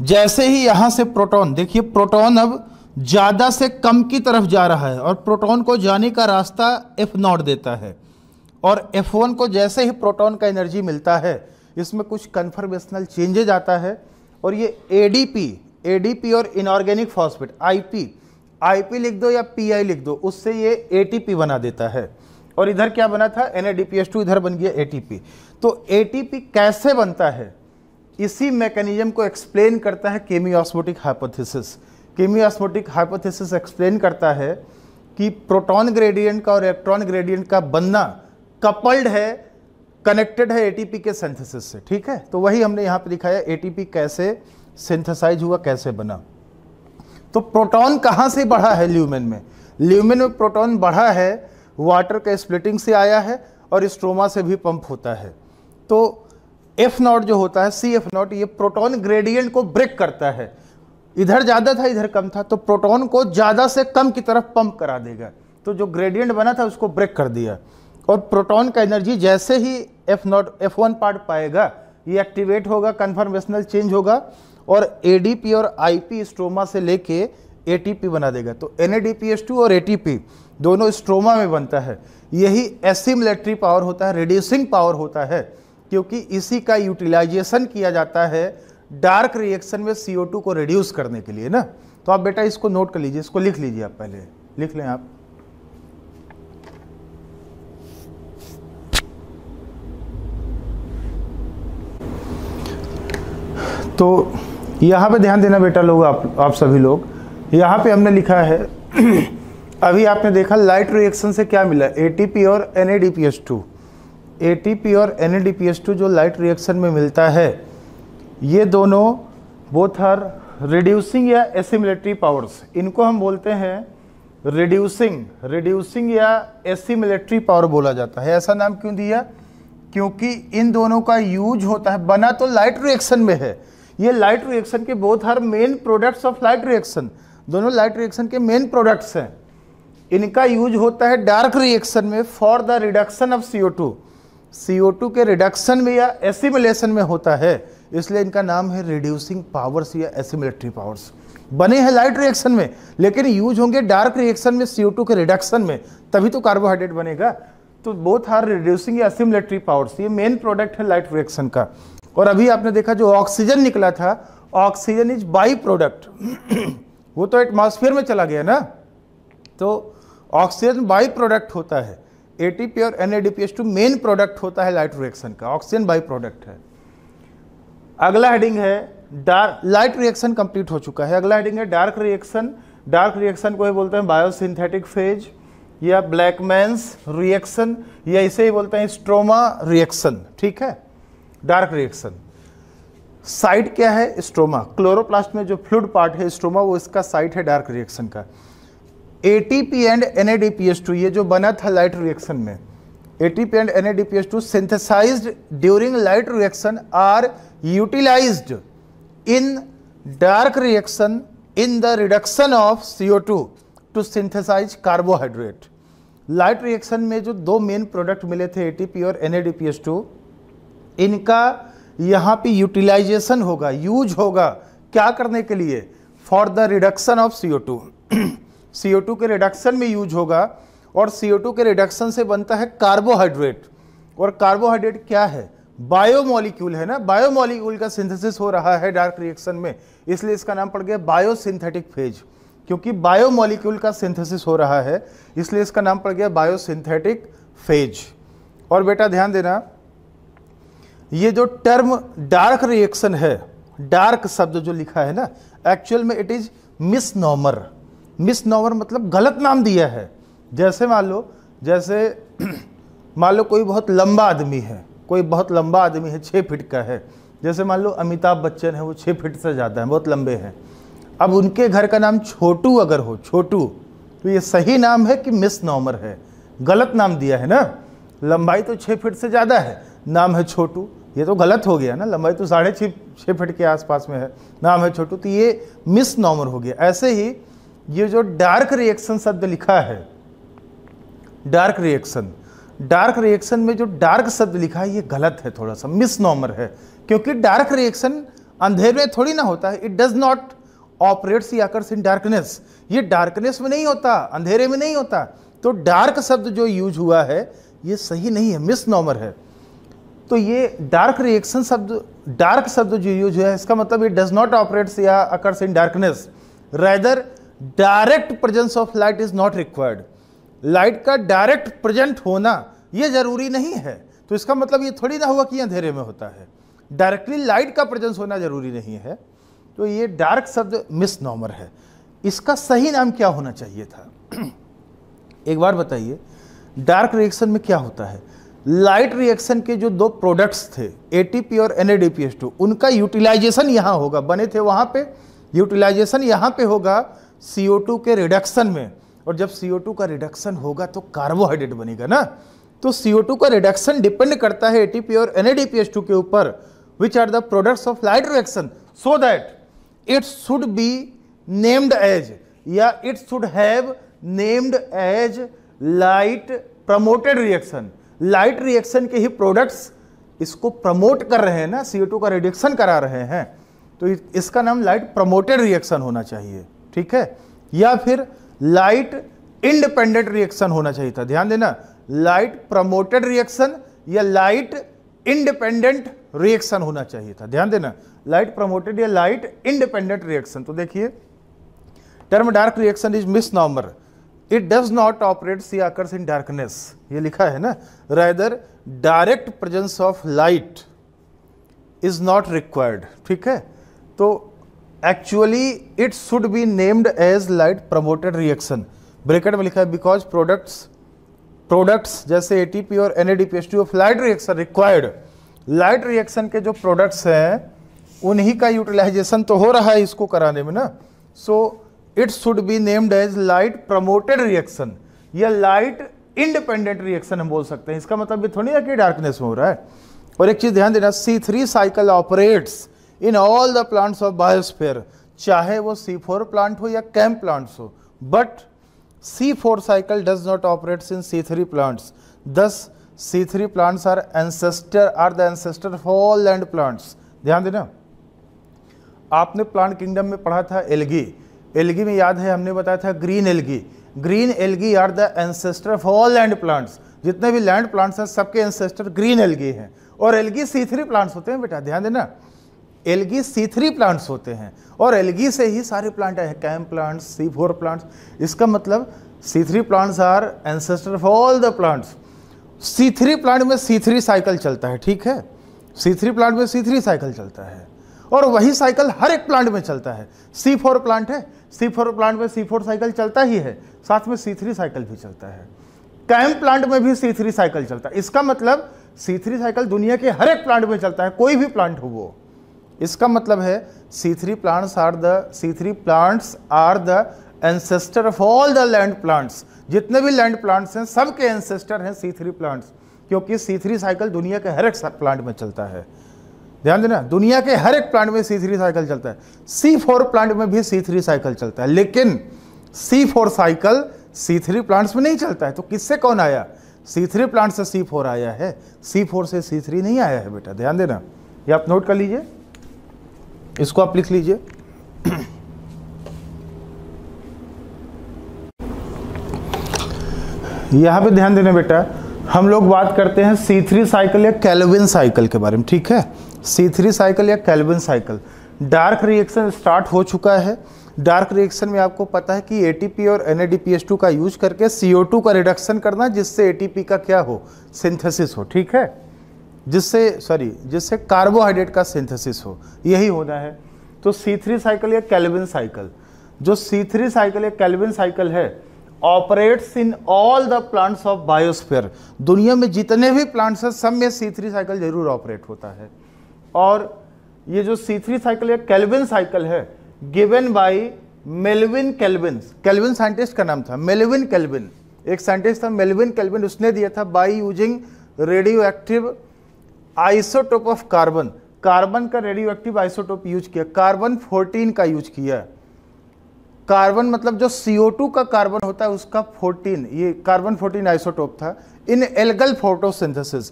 जैसे ही यहाँ से प्रोटॉन, देखिए प्रोटॉन अब ज़्यादा से कम की तरफ जा रहा है, और प्रोटॉन को जाने का रास्ता F0 देता है। और F1 को जैसे ही प्रोटॉन का एनर्जी मिलता है, इसमें कुछ कन्फर्मेशनल चेंजेज आता है, और ये ADP और इनऑर्गेनिक फॉस्फेट IP लिख दो या PI लिख दो, उससे ये ATP बना देता है। और इधर क्या बना था? NADPH2, इधर बन गया ATP। तो ATP कैसे बनता है, इसी मैकेनिज्म को एक्सप्लेन करता है केमियोस्मोटिक हाइपोथेसिस। केमियोस्मोटिक हाइपोथेसिस एक्सप्लेन करता है कि प्रोटॉन ग्रेडियंट का और इलेक्ट्रॉन ग्रेडियंट का बनना कपल्ड है, कनेक्टेड है ATP के सिंथेसिस से। ठीक है, तो वही हमने यहाँ पे दिखाया, ATP कैसे सिंथेसाइज हुआ, कैसे बना। तो प्रोटॉन कहाँ से बढ़ा है ल्यूमेन में? ल्यूमेन में प्रोटॉन बढ़ा है, वाटर के स्प्लिटिंग से आया है, और स्ट्रोमा से भी पंप होता है। तो F0 जो होता है, CF0, ये प्रोटॉन ग्रेडियंट को ब्रेक करता है। इधर ज़्यादा था, इधर कम था, तो प्रोटॉन को ज़्यादा से कम की तरफ पंप करा देगा। तो जो ग्रेडियंट बना था उसको ब्रेक कर दिया, और प्रोटॉन का एनर्जी जैसे ही F1 पार्ट पाएगा, ये एक्टिवेट होगा, कन्फर्मेशनल चेंज होगा, और ADP और IP स्ट्रोमा से लेके ATP बना देगा। तो NADPH2 और ATP दोनों स्ट्रोमा में बनता है। यही एसिमिलेटरी पावर होता है, रिड्यूसिंग पावर होता है, क्योंकि इसी का यूटिलाइजेशन किया जाता है डार्क रिएक्शन में CO2 को रिड्यूस करने के लिए ना। तो आप बेटा इसको नोट कर लीजिए, इसको लिख लीजिए, आप पहले लिख लें आप। तो यहाँ पे ध्यान देना बेटा लोग, आप सभी लोग, यहाँ पे हमने लिखा है अभी आपने देखा लाइट रिएक्शन से क्या मिला, ATP और NADPH2। ATP और NADPH2 जो लाइट रिएक्शन में मिलता है, ये दोनों बोथ आर रिड्यूसिंग या एसिमिलेटरी पावर्स। इनको हम बोलते हैं रिड्यूसिंग या एसिमिलेटरी पावर बोला जाता है। ऐसा नाम क्यों दिया? क्योंकि इन दोनों का यूज होता है, बना तो लाइट रिएक्शन में है। ये लाइट रिएक्शन के both are main products of light reaction, दोनों लाइट रिएक्शन के मेन प्रोडक्ट्स हैं। इनका यूज होता है डार्क रिएक्शन में for the reduction of CO2 के रिडक्शन में या एसिमिलेशन में होता है, इसलिए इनका नाम है रिड्यूसिंग पावर्स या एसिमिलेटरी पावर्स। बने हैं लाइट रिएक्शन में लेकिन यूज होंगे डार्क रिएक्शन में CO2 के रिडक्शन में, तभी तो कार्बोहाइड्रेट बनेगा। तो बोथ आर रिड्यूसिंग या एसिमिलेटरी पावर्स, ये मेन प्रोडक्ट है लाइट रिएक्शन का। और अभी आपने देखा जो ऑक्सीजन निकला था, ऑक्सीजन इज बाई प्रोडक्ट वो तो एटमॉस्फेयर में चला गया ना, तो ऑक्सीजन बाई प्रोडक्ट होता है। ATP और NADPH2 मेन प्रोडक्ट होता है लाइट रिएक्शन का, ऑक्सीजन बाई प्रोडक्ट है। अगला हेडिंग है डार्क, लाइट रिएक्शन कंप्लीट हो चुका है। अगला हेडिंग है डार्क रिएक्शन। डार्क रिएक्शन को ही बोलते हैं बायोसिंथेटिक फेज या ब्लैकमैन्स रिएक्शन, या इसे ही बोलते हैं स्ट्रोमा रिएक्शन। ठीक है, डार्क रिएक्शन। साइट क्या है? स्ट्रोमा। क्लोरोप्लास्ट में जो फ्लूइड पार्ट है स्ट्रोमा, वो इसका साइट है डार्क रिएक्शन का। ATP एंड NADPH2 ये जो बना था लाइट रिएक्शन में, ATP and NADPH2 synthesized during light reaction are utilized in dark reaction in the reduction of CO2 to synthesize carbohydrate। Light reaction में जो दो मेन प्रोडक्ट मिले थे ATP और NADPH2, इनका यहाँ पे यूटिलाइजेशन होगा, यूज होगा क्या करने के लिए? For the reduction of CO2 CO2 के रिडक्शन में यूज होगा, और CO2 के रिडक्शन से बनता है कार्बोहाइड्रेट। और कार्बोहाइड्रेट क्या है? बायोमोलिक्यूल है ना, बायोमोलिक्यूल का सिंथेसिस हो रहा है डार्क रिएक्शन में, इसलिए इसका नाम पड़ गया बायोसिंथेटिक फेज। क्योंकि बायोमोलिक्यूल का सिंथेसिस हो रहा है इसलिए इसका नाम पड़ गया बायोसिंथेटिक फेज। और बेटा ध्यान देना, ये जो टर्म डार्क रिएक्शन है, डार्क शब्द जो लिखा है ना, एक्चुअल में इट इज मिसनॉमर। मिसनॉमर मतलब गलत नाम दिया है। जैसे मान लो कोई बहुत लंबा आदमी है, कोई बहुत लंबा आदमी है, 6 फीट का है। जैसे मान लो अमिताभ बच्चन है, वो 6 फीट से ज़्यादा है, बहुत लंबे हैं। अब उनके घर का नाम छोटू अगर हो, छोटू, तो ये सही नाम है कि मिसनॉमर है? गलत नाम दिया है ना। लंबाई तो 6 फीट से ज़्यादा है, नाम है छोटू, ये तो गलत हो गया ना। लंबाई तो 6.5 फीट के आसपास में है, नाम है छोटू, तो ये मिसनॉमर हो गया। ऐसे ही ये जो डार्क रिएक्शन शब्द लिखा है, डार्क रिएक्शन में जो डार्क शब्द लिखा है ये गलत है, थोड़ा सा मिसनॉमर है। क्योंकि डार्क रिएक्शन अंधेरे में थोड़ी ना होता है, इट डज नॉट ऑपरेट्स या अकर्स इन डार्कनेस। ये डार्कनेस में नहीं होता, अंधेरे में नहीं होता। तो डार्क शब्द जो यूज हुआ है ये सही नहीं है, मिसनॉमर है। तो ये डार्क रिएक्शन शब्द, डार्क शब्द जो यूज हुआ है, इसका मतलब ये डज नॉट ऑपरेट्स या occurs in darkness, rather direct presence of light is not required. Light का डायरेक्ट प्रेजेंट होना ये जरूरी नहीं है। तो इसका मतलब ये थोड़ी ना हुआ कि अंधेरे में होता है, डायरेक्टली लाइट का प्रेजेंस होना जरूरी नहीं है। तो ये डार्क शब्द मिसनॉमर है। इसका सही नाम क्या होना चाहिए था? एक बार बताइए, डार्क रिएक्शन में क्या होता है? लाइट रिएक्शन के जो दो प्रोडक्ट्स थे ATP और NADPH2, उनका यूटिलाइजेशन यहाँ होगा, बने थे वहाँ पे, यूटिलाइजेशन यहाँ पे होगा CO2 के रिडक्शन में। और जब CO2 का रिडक्शन होगा तो कार्बोहाइड्रेट बनेगा ना। तो CO2 का रिडक्शन डिपेंड करता है ATP और NADPH2 के ऊपर, which are the products of light reaction, so that it should be named as, या it should have named as light promoted reaction. Light reaction के ही प्रोडक्ट्स इसको प्रमोट कर रहे हैं ना, CO2 का रिडक्शन करा रहे हैं, तो इसका नाम लाइट प्रमोटेड रिएक्शन होना चाहिए। ठीक है, या फिर लाइट इंडिपेंडेंट रिएक्शन होना चाहिए था। ध्यान देना, लाइट प्रमोटेड रिएक्शन या लाइट इंडिपेंडेंट रिएक्शन होना चाहिए था। ध्यान देना, लाइट प्रमोटेड या लाइट इंडिपेंडेंट रिएक्शन। तो देखिए, term dark reaction is misnomer, it does not operates या अकर्स इन डार्कनेस, ये लिखा है ना। Rather direct presence of light is not required. ठीक है, तो actually it should be named as light promoted reaction. Bracket में लिखा है बिकॉज प्रोडक्ट्स प्रोडक्ट्स जैसे एटीपी और NADPH2 of light reaction required, light reaction के जो प्रोडक्ट्स हैं उन्हीं का यूटिलाइजेशन तो हो रहा है इसको कराने में ना। So it should be named as light promoted reaction या लाइट इंडिपेंडेंट रिएक्शन हम बोल सकते हैं। इसका मतलब ये थोड़ी है कि डार्कनेस में हो रहा है। और एक चीज ध्यान देना, C3 cycle operates in all the plants of biosphere, चाहे वो C4 प्लांट हो या कैम प्लांट्स हो, but C4 cycle does not operate in C3 plants. Thus, C3 plants are the ancestor of all land plants. ध्यान देना, आपने प्लांट किंगडम में पढ़ा था एल्गी, एल्गी में याद है हमने बताया था green algae, green algae are the ancestor of all land plants. जितने भी लैंड प्लांट्स हैं सबके एंसेस्टर ग्रीन एल्गी हैं। और एल्गी C3 प्लांट्स होते हैं बेटा, ध्यान देना, एल्गी C3 प्लांट्स होते हैं और एल्गी से ही सारे प्लांट आए हैं, कैम प्लांट्स, C4 प्लांट्स। इसका मतलब C3 plants are ancestor of all the plants. C3 plant में C3 साइकिल चलता है, ठीक है, C3 प्लांट में C3 साइकिल चलता है और वही साइकिल हर एक प्लांट में चलता है। C4 प्लांट है, C4 प्लांट में C4 साइकिल चलता ही है, साथ में C3 साइकिल भी चलता है। कैम प्लांट में भी C3 साइकिल चलता है। इसका मतलब C3 साइकिल दुनिया के हर एक प्लांट में चलता है, कोई भी प्लांट हो वो। इसका मतलब है C3 plants are the ancestor of all the land plants. जितने भी लैंड प्लांट्स हैं सबके एंसेस्टर हैं C3 प्लांट्स, क्योंकि C3 साइकिल दुनिया के हर एक प्लांट में चलता है। ध्यान देना, दुनिया के हर एक प्लांट में C3 साइकिल चलता है। C4 प्लांट में भी C3 साइकिल चलता है, लेकिन C4 साइकिल C3 प्लांट्स में नहीं चलता है। तो किससे कौन आया? C3 प्लांट से C4 आया है, C4 से C3 नहीं आया है बेटा, ध्यान देना। ये आप नोट कर लीजिए, इसको आप लिख लीजिए। यहां पे ध्यान देना बेटा, हम लोग बात करते हैं C3 साइकिल या कैल्विन साइकिल के बारे में, ठीक है। C3 साइकिल या Calvin cycle, dark reaction start हो चुका है। डार्क रिएक्शन में आपको पता है कि ATP और NADPH2 का यूज करके CO2 का रिडक्शन करना, जिससे ATP का क्या हो, सिंथेसिस हो, ठीक है, जिससे कार्बोहाइड्रेट का सिंथेसिस हो, यही होना है। तो C3 साइकिल या कैल्विन साइकिल, जो C3 साइकिल या कैल्विन साइकिल है, operates in all the plants of biosphere. दुनिया में जितने भी प्लांट्स हैं सब में C3 साइकिल जरूर ऑपरेट होता है। और ये जो C3 साइकिल या कैल्विन साइकिल है, given by Melvin kelvin, kelvin scientist का नाम था मेल्विन केल्विन, एक साइंटिस्ट था मेल्विन केल्विन, उसने दिया था by using radio active isotope of carbon. Carbon का रेडियो एक्टिव आइसोटोप यूज किया, कार्बन 14 का यूज किया। कार्बन मतलब जो CO2 का कार्बन होता है उसका 14, ये कार्बन 14 आइसोटोप था इन एल्गल फोटोसिंथेसिस।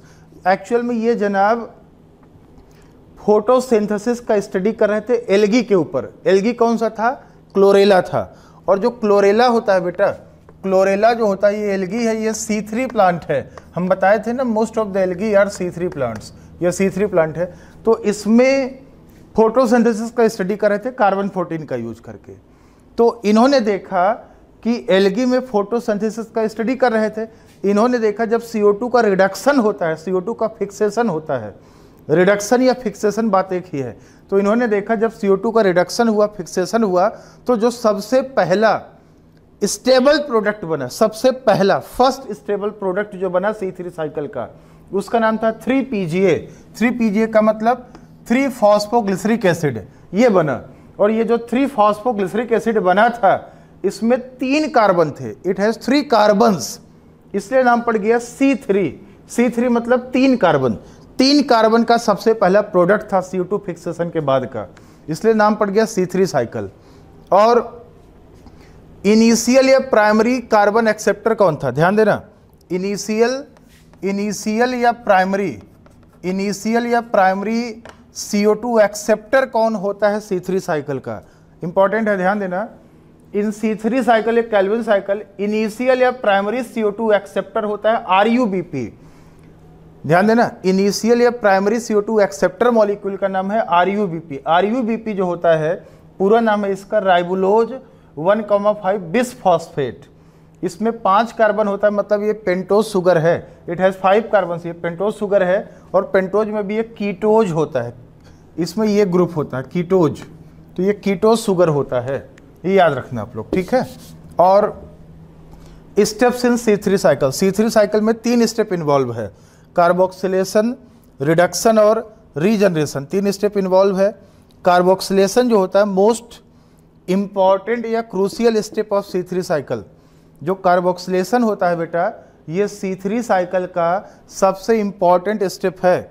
एक्चुअल में ये जनाब फोटोसिंथेसिस का स्टडी कर रहे थे एल्गी के ऊपर। एल्गी कौन सा था? क्लोरेला था। और जो क्लोरेला होता है बेटा, क्लोरेला जो होता है ये एल्गी है, ये C3 प्लांट है। हम बताए थे ना, most of the algae are C3 plants, ये C3 प्लांट है। तो इसमें फोटोसिंथेसिस का स्टडी कर रहे थे कार्बन 14 का यूज करके। तो इन्होंने देखा कि एल्गी में फोटोसिंथेसिस का स्टडी कर रहे थे, इन्होंने देखा जब CO2 का रिडक्शन होता है, CO2 का फिक्सेशन होता है, रिडक्शन या फिक्सेशन बात एक ही है। तो इन्होंने देखा जब CO2 का रिडक्शन हुआ, फिक्सेशन हुआ, तो जो सबसे पहला स्टेबल प्रोडक्ट बना, सबसे पहला फर्स्ट स्टेबल प्रोडक्ट जो बना C3 साइकिल का, उसका नाम था 3PGA। 3PGA का मतलब 3 फॉस्फोग्लिसरिक एसिड, ये बना। और ये जो 3 फॉस्फोग्लिसरिक एसिड बना था, इसमें 3 कार्बन थे, इट हैज 3 कार्बन्स, इसलिए नाम पड़ गया C3। C3 मतलब 3 कार्बन, 3 कार्बन का सबसे पहला प्रोडक्ट था CO2 फिक्सेशन के बाद का, इसलिए नाम पड़ गया C3 साइकिल। और इनिशियल या प्राइमरी कार्बन एक्सेप्टर कौन था? ध्यान देना, इनिशियल या प्राइमरी CO2 एक्सेप्टर कौन होता है C3 साइकिल का? इंपॉर्टेंट है, ध्यान देना। इन C3 साइकिल या कैल्विन साइकिल इनिशियल या प्राइमरी CO2 एक्सेप्टर होता है RUBP। ध्यान देना, इनिशियल या प्राइमरी CO2 एक्सेप्टर मॉलिक्यूल का नाम है RUBP। RUBP जो होता है, पूरा नाम है इसका राइबोलोज 1,5 बिसफॉस्फेट। इसमें 5 कार्बन होता है, मतलब ये पेंटोज शुगर है, इट हैज 5 कार्बन, ये पेंटोज शुगर है। और पेंटोज में भी एक कीटोज होता है, इसमें ये ग्रुप होता है कीटोज, तो ये कीटोज शुगर होता है, ये याद रखना आप लोग, ठीक है। और steps in C3 cycle. C3 cycle में 3 स्टेप इन्वॉल्व है, कार्बोक्सिलेशन, रिडक्शन और रीजनरेशन, 3 स्टेप इन्वॉल्व है। कार्बोक्सिलेशन जो होता है मोस्ट इंपॉर्टेंट या crucial step of C3 cycle. जो कार्बोक्सिलेशन होता है बेटा, ये C3 साइकिल का सबसे इंपॉर्टेंट स्टेप है।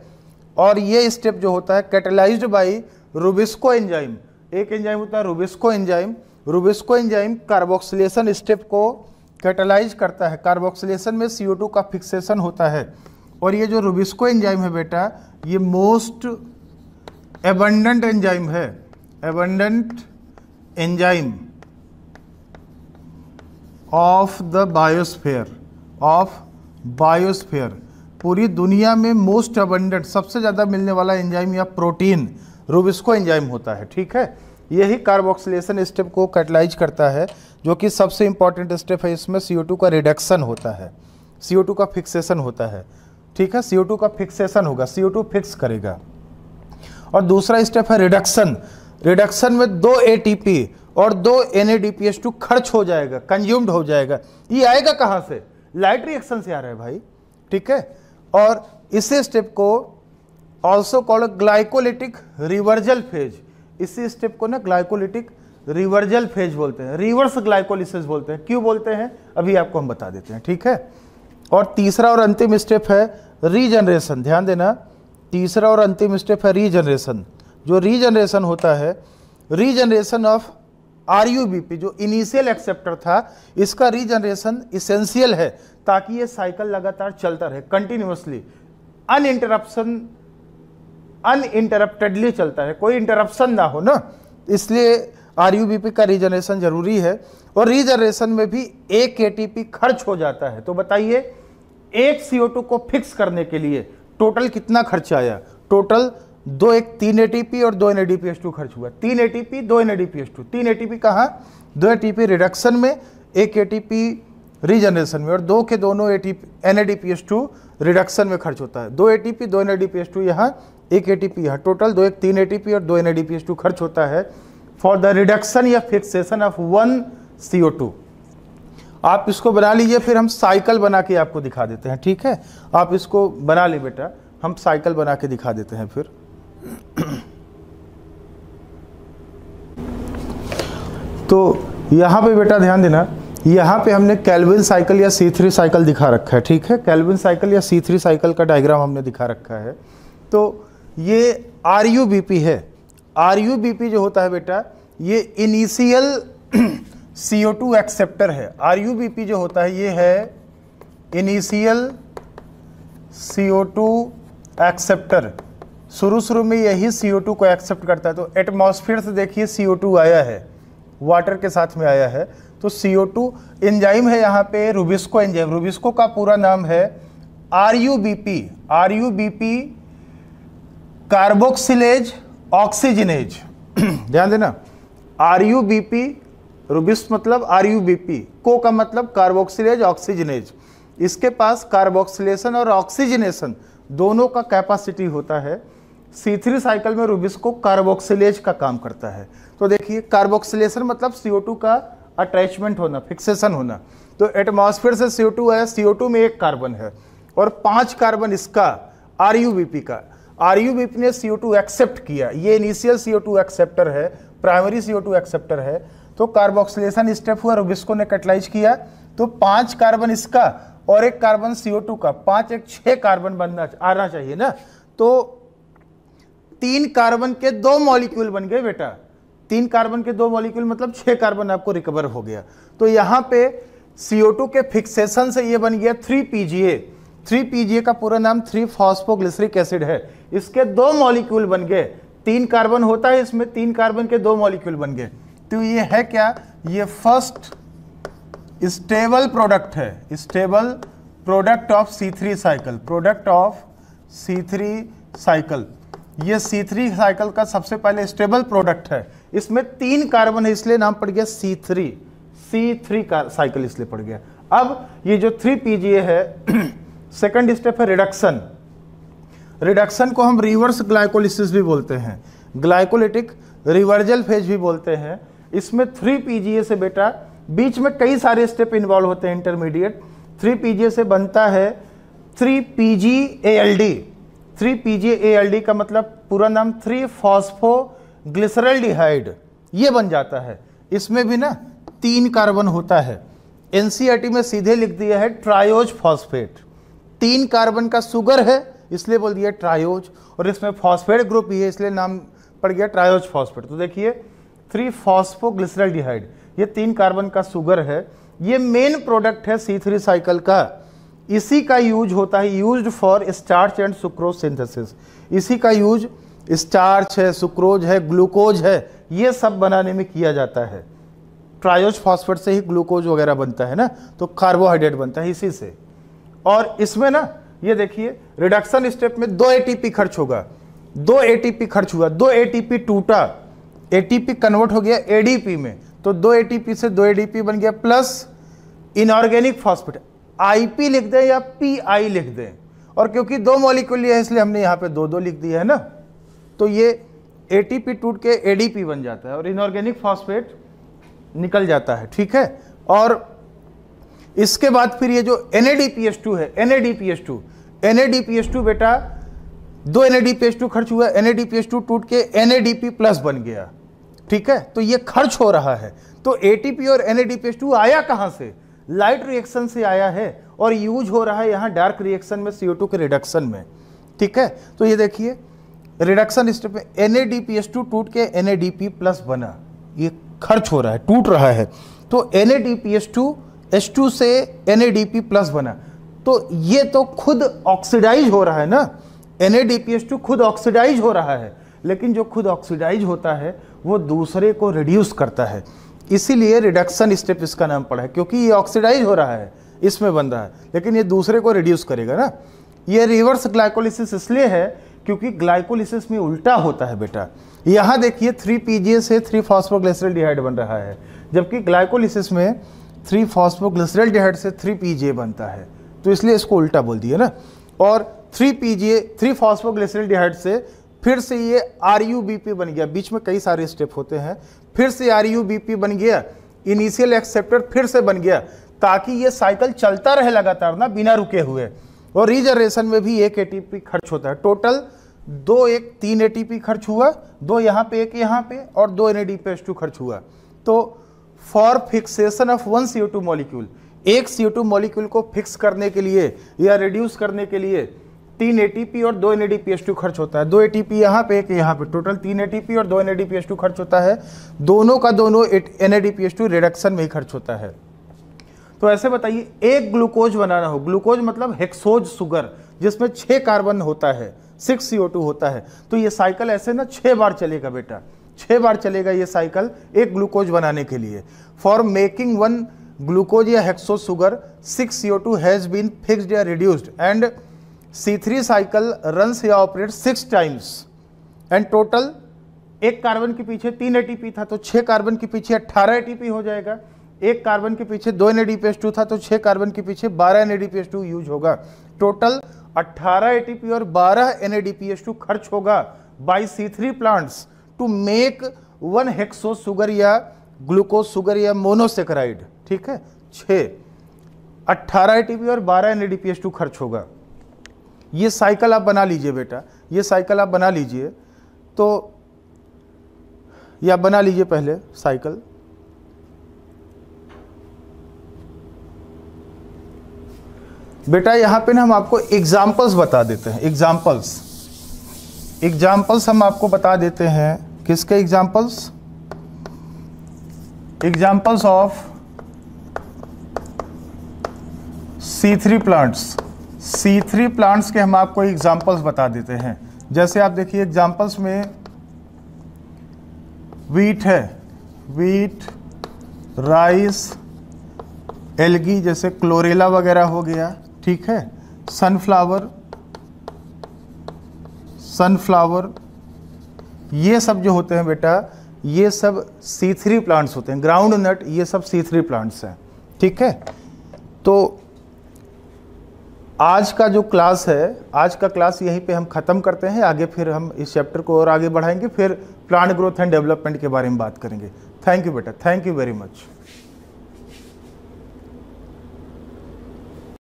और ये स्टेप जो होता है कैटेलाइज्ड बाय रुबिस्को एंजाइम। एक एंजाइम होता है Rubisco enzyme. Rubisco enzyme carboxylation step को कैटेलाइज करता है। कार्बोक्सिलेशन में CO2 का फिक्सेशन होता है। और ये जो रुबिस्को एंजाइम है बेटा, ये मोस्ट एबंडेंट एंजाइम है, abundant enzyme of the biosphere, of biosphere. पूरी दुनिया में मोस्ट अबंडेंट, सबसे ज़्यादा मिलने वाला एंजाइम या प्रोटीन रुबिस्को एंजाइम होता है। ठीक है, यही कार्बोक्सिलेशन स्टेप को कैटेलाइज करता है, जो कि सबसे इंपॉर्टेंट स्टेप है। इसमें CO2 का रिडक्शन होता है, CO2 का फिक्सेशन होता है। ठीक है, CO2 का फिक्सेशन होगा, CO2 फिक्स करेगा। और दूसरा स्टेप है रिडक्शन। रिडक्शन में 2 ATP और 2 NADPH2 खर्च हो जाएगा, कंज्यूम्ड हो जाएगा। ये आएगा कहाँ से? लाइट रिएक्शन से आ रहा है भाई। ठीक है, और इसी स्टेप को also called glycolytic reversal phase. इसी स्टेप को ना ग्लाइकोलिटिक रिवर्जल फेज बोलते हैं, रिवर्स ग्लाइकोलिसिस बोलते हैं। क्यों बोलते हैं अभी आपको हम बता देते हैं। ठीक है, और तीसरा और अंतिम स्टेप है रीजनरेशन। ध्यान देना, तीसरा और अंतिम स्टेप है रीजनरेशन। जो रीजनरेशन होता है, रीजनरेशन ऑफ RUBP जो इनिशियल एक्सेप्टर था, इसका रीजनरेशन इसेंशियल है ताकि ये साइकिल लगातार चलता रहे, कंटिन्यूअसली, अनइंटरप्टेडली चलता है, कोई इंटरप्शन ना हो ना। इसलिए RUBP का रीजनरेशन जरूरी है। और रीजनरेशन में भी 1 ATP खर्च हो जाता है। तो बताइए, एक CO2 को फिक्स करने के लिए टोटल कितना खर्च आया? टोटल 3 ATP और 2 NADPH2 खर्च हुआ। 3 ATP 2 NADPH2। 3 ATP कहाँ? 2 ATP रिडक्शन में, 1 ATP रीजनरेशन में, और 2 के दोनों NADPH2 रिडक्शन में खर्च होता है। 2 ATP 2 NADPH2 यहाँ, 1 ATP यहाँ, टोटल 3 ATP और 2 NADPH2 खर्च होता है फॉर द रिडक्शन या फिक्सेशन ऑफ 1 CO2। आप इसको बना लीजिए, फिर हम साइकिल बना के आपको दिखा देते हैं। ठीक है, आप इसको बना ले बेटा, हम साइकिल बना के दिखा देते हैं फिर। तो यहाँ पे बेटा ध्यान देना, यहाँ पे हमने केल्विन साइकिल या C3 साइकिल दिखा रखा है। ठीक है, केल्विन साइकिल या C3 साइकिल का डायग्राम हमने दिखा रखा है। तो ये RUBP है। RUBP जो होता है बेटा, ये इनिशियल CO2 एक्सेप्टर है। RUBP जो होता है ये है इनिशियल CO2 एक्सेप्टर। शुरू में यही CO2 को एक्सेप्ट करता है। तो एटमॉस्फेयर से देखिए CO2 आया है, वाटर के साथ में आया है। तो CO2 एंजाइम है यहाँ पे रुबिस्को एंजाइम। रुबिस्को का पूरा नाम है RUBP। RUBP carboxylase oxygenase. ध्यान देना, RUBP, रुबिस मतलब RUBP, को का मतलब कार्बोक्सिलेज ऑक्सीजनेज। इसके पास कार्बोक्सिलेशन और ऑक्सीजनेशन दोनों का कैपेसिटी होता है। C3 साइकिल में रुबिस्को कार्बोक्सिलेज का काम करता है। तो देखिए, कार्बोक्सिलेशन मतलब CO2 का अटैचमेंट होना, फिक्सेशन होना। तो एटमॉस्फेयर से CO2 आया, CO2 में 1 कार्बन है और 5 कार्बन इसका RUBP का। RUBP ने CO2 एक्सेप्ट किया, ये इनिशियल CO2 एक्सेप्टर है, प्राइमरी CO2 एक्सेप्टर है। तो कार्बोक्सिलेशन स्टेप हुआ, रुबिस्को ने कैटेलाइज किया। तो 5 कार्बन इसका और 1 कार्बन CO2 का, 5 1 6 कार्बन आना चाहिए ना। तो 3 कार्बन के 2 मॉलिक्यूल बन गए बेटा। 3 कार्बन के 2 मॉलिक्यूल मतलब 6 कार्बन आपको रिकवर हो गया। तो यहाँ पे CO2 के फिक्सेशन से ये बन गया 3PGA। 3PGA का पूरा नाम 3-फॉस्फोग्लिसरिक एसिड है। इसके 2 मॉलिक्यूल बन गए। 3 कार्बन होता है इसमें, 3 कार्बन के 2 मॉलिक्यूल बन गए। तो ये है क्या? ये फर्स्ट स्टेबल प्रोडक्ट है, stable product of C3 cycle, product of C3 cycle. ये C3 साइकिल का सबसे पहले स्टेबल प्रोडक्ट है। इसमें 3 कार्बन है, इसलिए नाम पड़ गया C3 का साइकिल इसलिए पड़ गया। अब ये जो 3PGA है, सेकंड स्टेप है रिडक्शन। रिडक्शन को हम रिवर्स ग्लाइकोलिसिस भी बोलते हैं, ग्लाइकोलिटिक रिवर्जल फेज भी बोलते हैं। इसमें 3PGA से बेटा बीच में कई सारे स्टेप इन्वॉल्व होते हैं इंटरमीडिएट। 3PGA से बनता है 3PGALD। 3PGALD का मतलब पूरा नाम 3-फॉस्फोग्लिसरल्डिहाइड, ये बन जाता है। इसमें भी ना 3 कार्बन होता है। एनसीईआरटी में सीधे लिख दिया है ट्रायोज फॉस्फेट। 3 कार्बन का सुगर है इसलिए बोल दिया ट्रायोज, और इसमें फॉस्फेट ग्रुप भी है इसलिए नाम पड़ गया ट्रायोज फॉस्फेट। तो देखिए 3-फॉस्फोग्लिसरल्डिहाइड, ये 3 कार्बन का सुगर है, ये मेन प्रोडक्ट है C3 साइकिल का। इसी का यूज होता है, used for starch and sucrose synthesis. इसी का यूज स्टार्च है, सुक्रोज है, ग्लूकोज है, ये सब बनाने में किया जाता है। ट्रायोज फॉस्फेट से ही ग्लूकोज वगैरह बनता है ना, तो कार्बोहाइड्रेट बनता है इसी से। और इसमें ना ये देखिए रिडक्शन स्टेप में 2 ATP खर्च होगा, 2 ATP खर्च हुआ, 2 ATP टूटा, ATP कन्वर्ट हो गया ADP में, तो 2 ATP से 2 ADP बन गया, प्लस इनऑर्गेनिक फॉस्फेट IP लिख दें या PI लिख दें, और क्योंकि 2 मॉलिक्यूल है इसलिए हमने यहाँ पे 2-2 लिख दिया है ना, तो ये ATP टूट के ADP बन जाता है और इनऑर्गेनिक फॉस्फेट निकल जाता है, ठीक है। और इसके बाद फिर ये जो NADPH2 है, NADPH2 बेटा 2 NADPH2 खर्च हुआ, NADPH2 टूट के NADP प्लस बन गया, ठीक है। तो ये खर्च हो रहा है। तो ATP और NADPH2 आया कहां से? लाइट रिएक्शन से आया है और यूज हो रहा है यहाँ डार्क रिएक्शन में CO2 के रिडक्शन में, ठीक है। तो ये देखिए रिडक्शन स्टेप में NADPH2 टूट के NADP प्लस बना, ये खर्च हो रहा है, टूट रहा है। तो NADPH2 H2 से NADP प्लस बना, तो ये तो खुद ऑक्सीडाइज हो रहा है ना, NADPH2 खुद ऑक्सीडाइज हो रहा है, लेकिन जो खुद ऑक्सीडाइज होता है वो दूसरे को रिड्यूस करता है, इसीलिए रिडक्शन स्टेप इसका नाम पड़ा है, क्योंकि ये ऑक्सीडाइज हो रहा है, इसमें बन रहा है, लेकिन ये दूसरे को रिड्यूस करेगा ना। ये रिवर्स ग्लाइकोलिसिस इसलिए है क्योंकि ग्लाइकोलिसिस में उल्टा होता है बेटा। यहाँ देखिए 3PGA से 3-फॉस्फोग्लिसरल्डिहाइड बन रहा है, जबकि ग्लाइकोलिसिस में 3-फॉस्फोग्लिसरल्डिहाइड से 3PGA बनता है, तो इसलिए इसको उल्टा बोल दिया ना। और 3PGA 3-फॉस्फोग्लिसरल्डिहाइड से फिर से ये RUBP बन गया, बीच में कई सारे स्टेप होते हैं, फिर से RUBP बन गया, इनिशियल एक्सेप्टर फिर से बन गया, ताकि ये साइकिल चलता रहे लगातार ना, बिना रुके हुए। और रीजनरेशन में भी 1 ATP खर्च होता है, टोटल 3 ATP खर्च हुआ, 2 यहाँ पे 1 यहाँ पे, और 2 NADPH2 खर्च हुआ। तो for fixation of 1 CO2 molecule, एक CO2 मॉलिक्यूल को फिक्स करने के लिए या रिड्यूस करने के लिए 3 ATP और 2 NADPH2 खर्च होता है। 2 ATP यहाँ पे 1 यहाँ पे, टोटल 3 ATP और 2 NADPH2 खर्च होता है। दोनों का दोनों NADPH2 रिडक्शन में ही खर्च होता है। तो ऐसे बताइए एक ग्लूकोज बनाना हो, ग्लूकोज मतलब हेक्सोज सुगर, जिसमें 6 कार्बन होता है, 6 CO2 होता है, तो ये साइकिल ऐसे ना 6 बार चलेगा बेटा, 6 बार चलेगा ये साइकिल एक ग्लूकोज बनाने के लिए। फॉर मेकिंग 1 ग्लूकोज या hexose sugar 6 CO2 has been fixed या reduced and C3 cycle runs या ऑपरेट 6 टाइम्स एंड टोटल एक कार्बन के पीछे 3 ATP था, तो 6 कार्बन के पीछे 18 ATP हो जाएगा। एक कार्बन के पीछे 2 NADPH2 था, तो 6 कार्बन के पीछे 12 NADPH2 यूज होगा। टोटल 18 ATP और 12 NADPH2 खर्च होगा by C3 plants to make 1 hexose sugar या ग्लूकोज सुगर या मोनोसेकेराइड, ठीक है। 18 ATP और 12 NADPH2 खर्च होगा। ये साइकिल आप बना लीजिए बेटा, ये साइकिल आप बना लीजिए, तो या बना लीजिए पहले साइकिल। बेटा यहाँ पे ना हम आपको एग्जाम्पल्स बता देते हैं, एग्जाम्पल्स हम आपको बता देते हैं। किसके examples? Examples of C3 plants, C3 plants के हम आपको एग्जाम्पल्स बता देते हैं। जैसे आप देखिए एग्जाम्पल्स में वीट है, वीट, राइस, एल्गी जैसे क्लोरेला वगैरह हो गया, ठीक है। सनफ्लावर, ये सब जो होते हैं बेटा, ये सब C3 प्लांट्स होते हैं। ग्राउंड नट, ये सब C3 प्लांट्स हैं, ठीक है। तो आज का जो क्लास है, आज का क्लास यहीं पे हम ख़त्म करते हैं। आगे फिर हम इस चैप्टर को और आगे बढ़ाएंगे, फिर प्लांट ग्रोथ एंड डेवलपमेंट के बारे में बात करेंगे। थैंक यू बेटा, थैंक यू वेरी मच।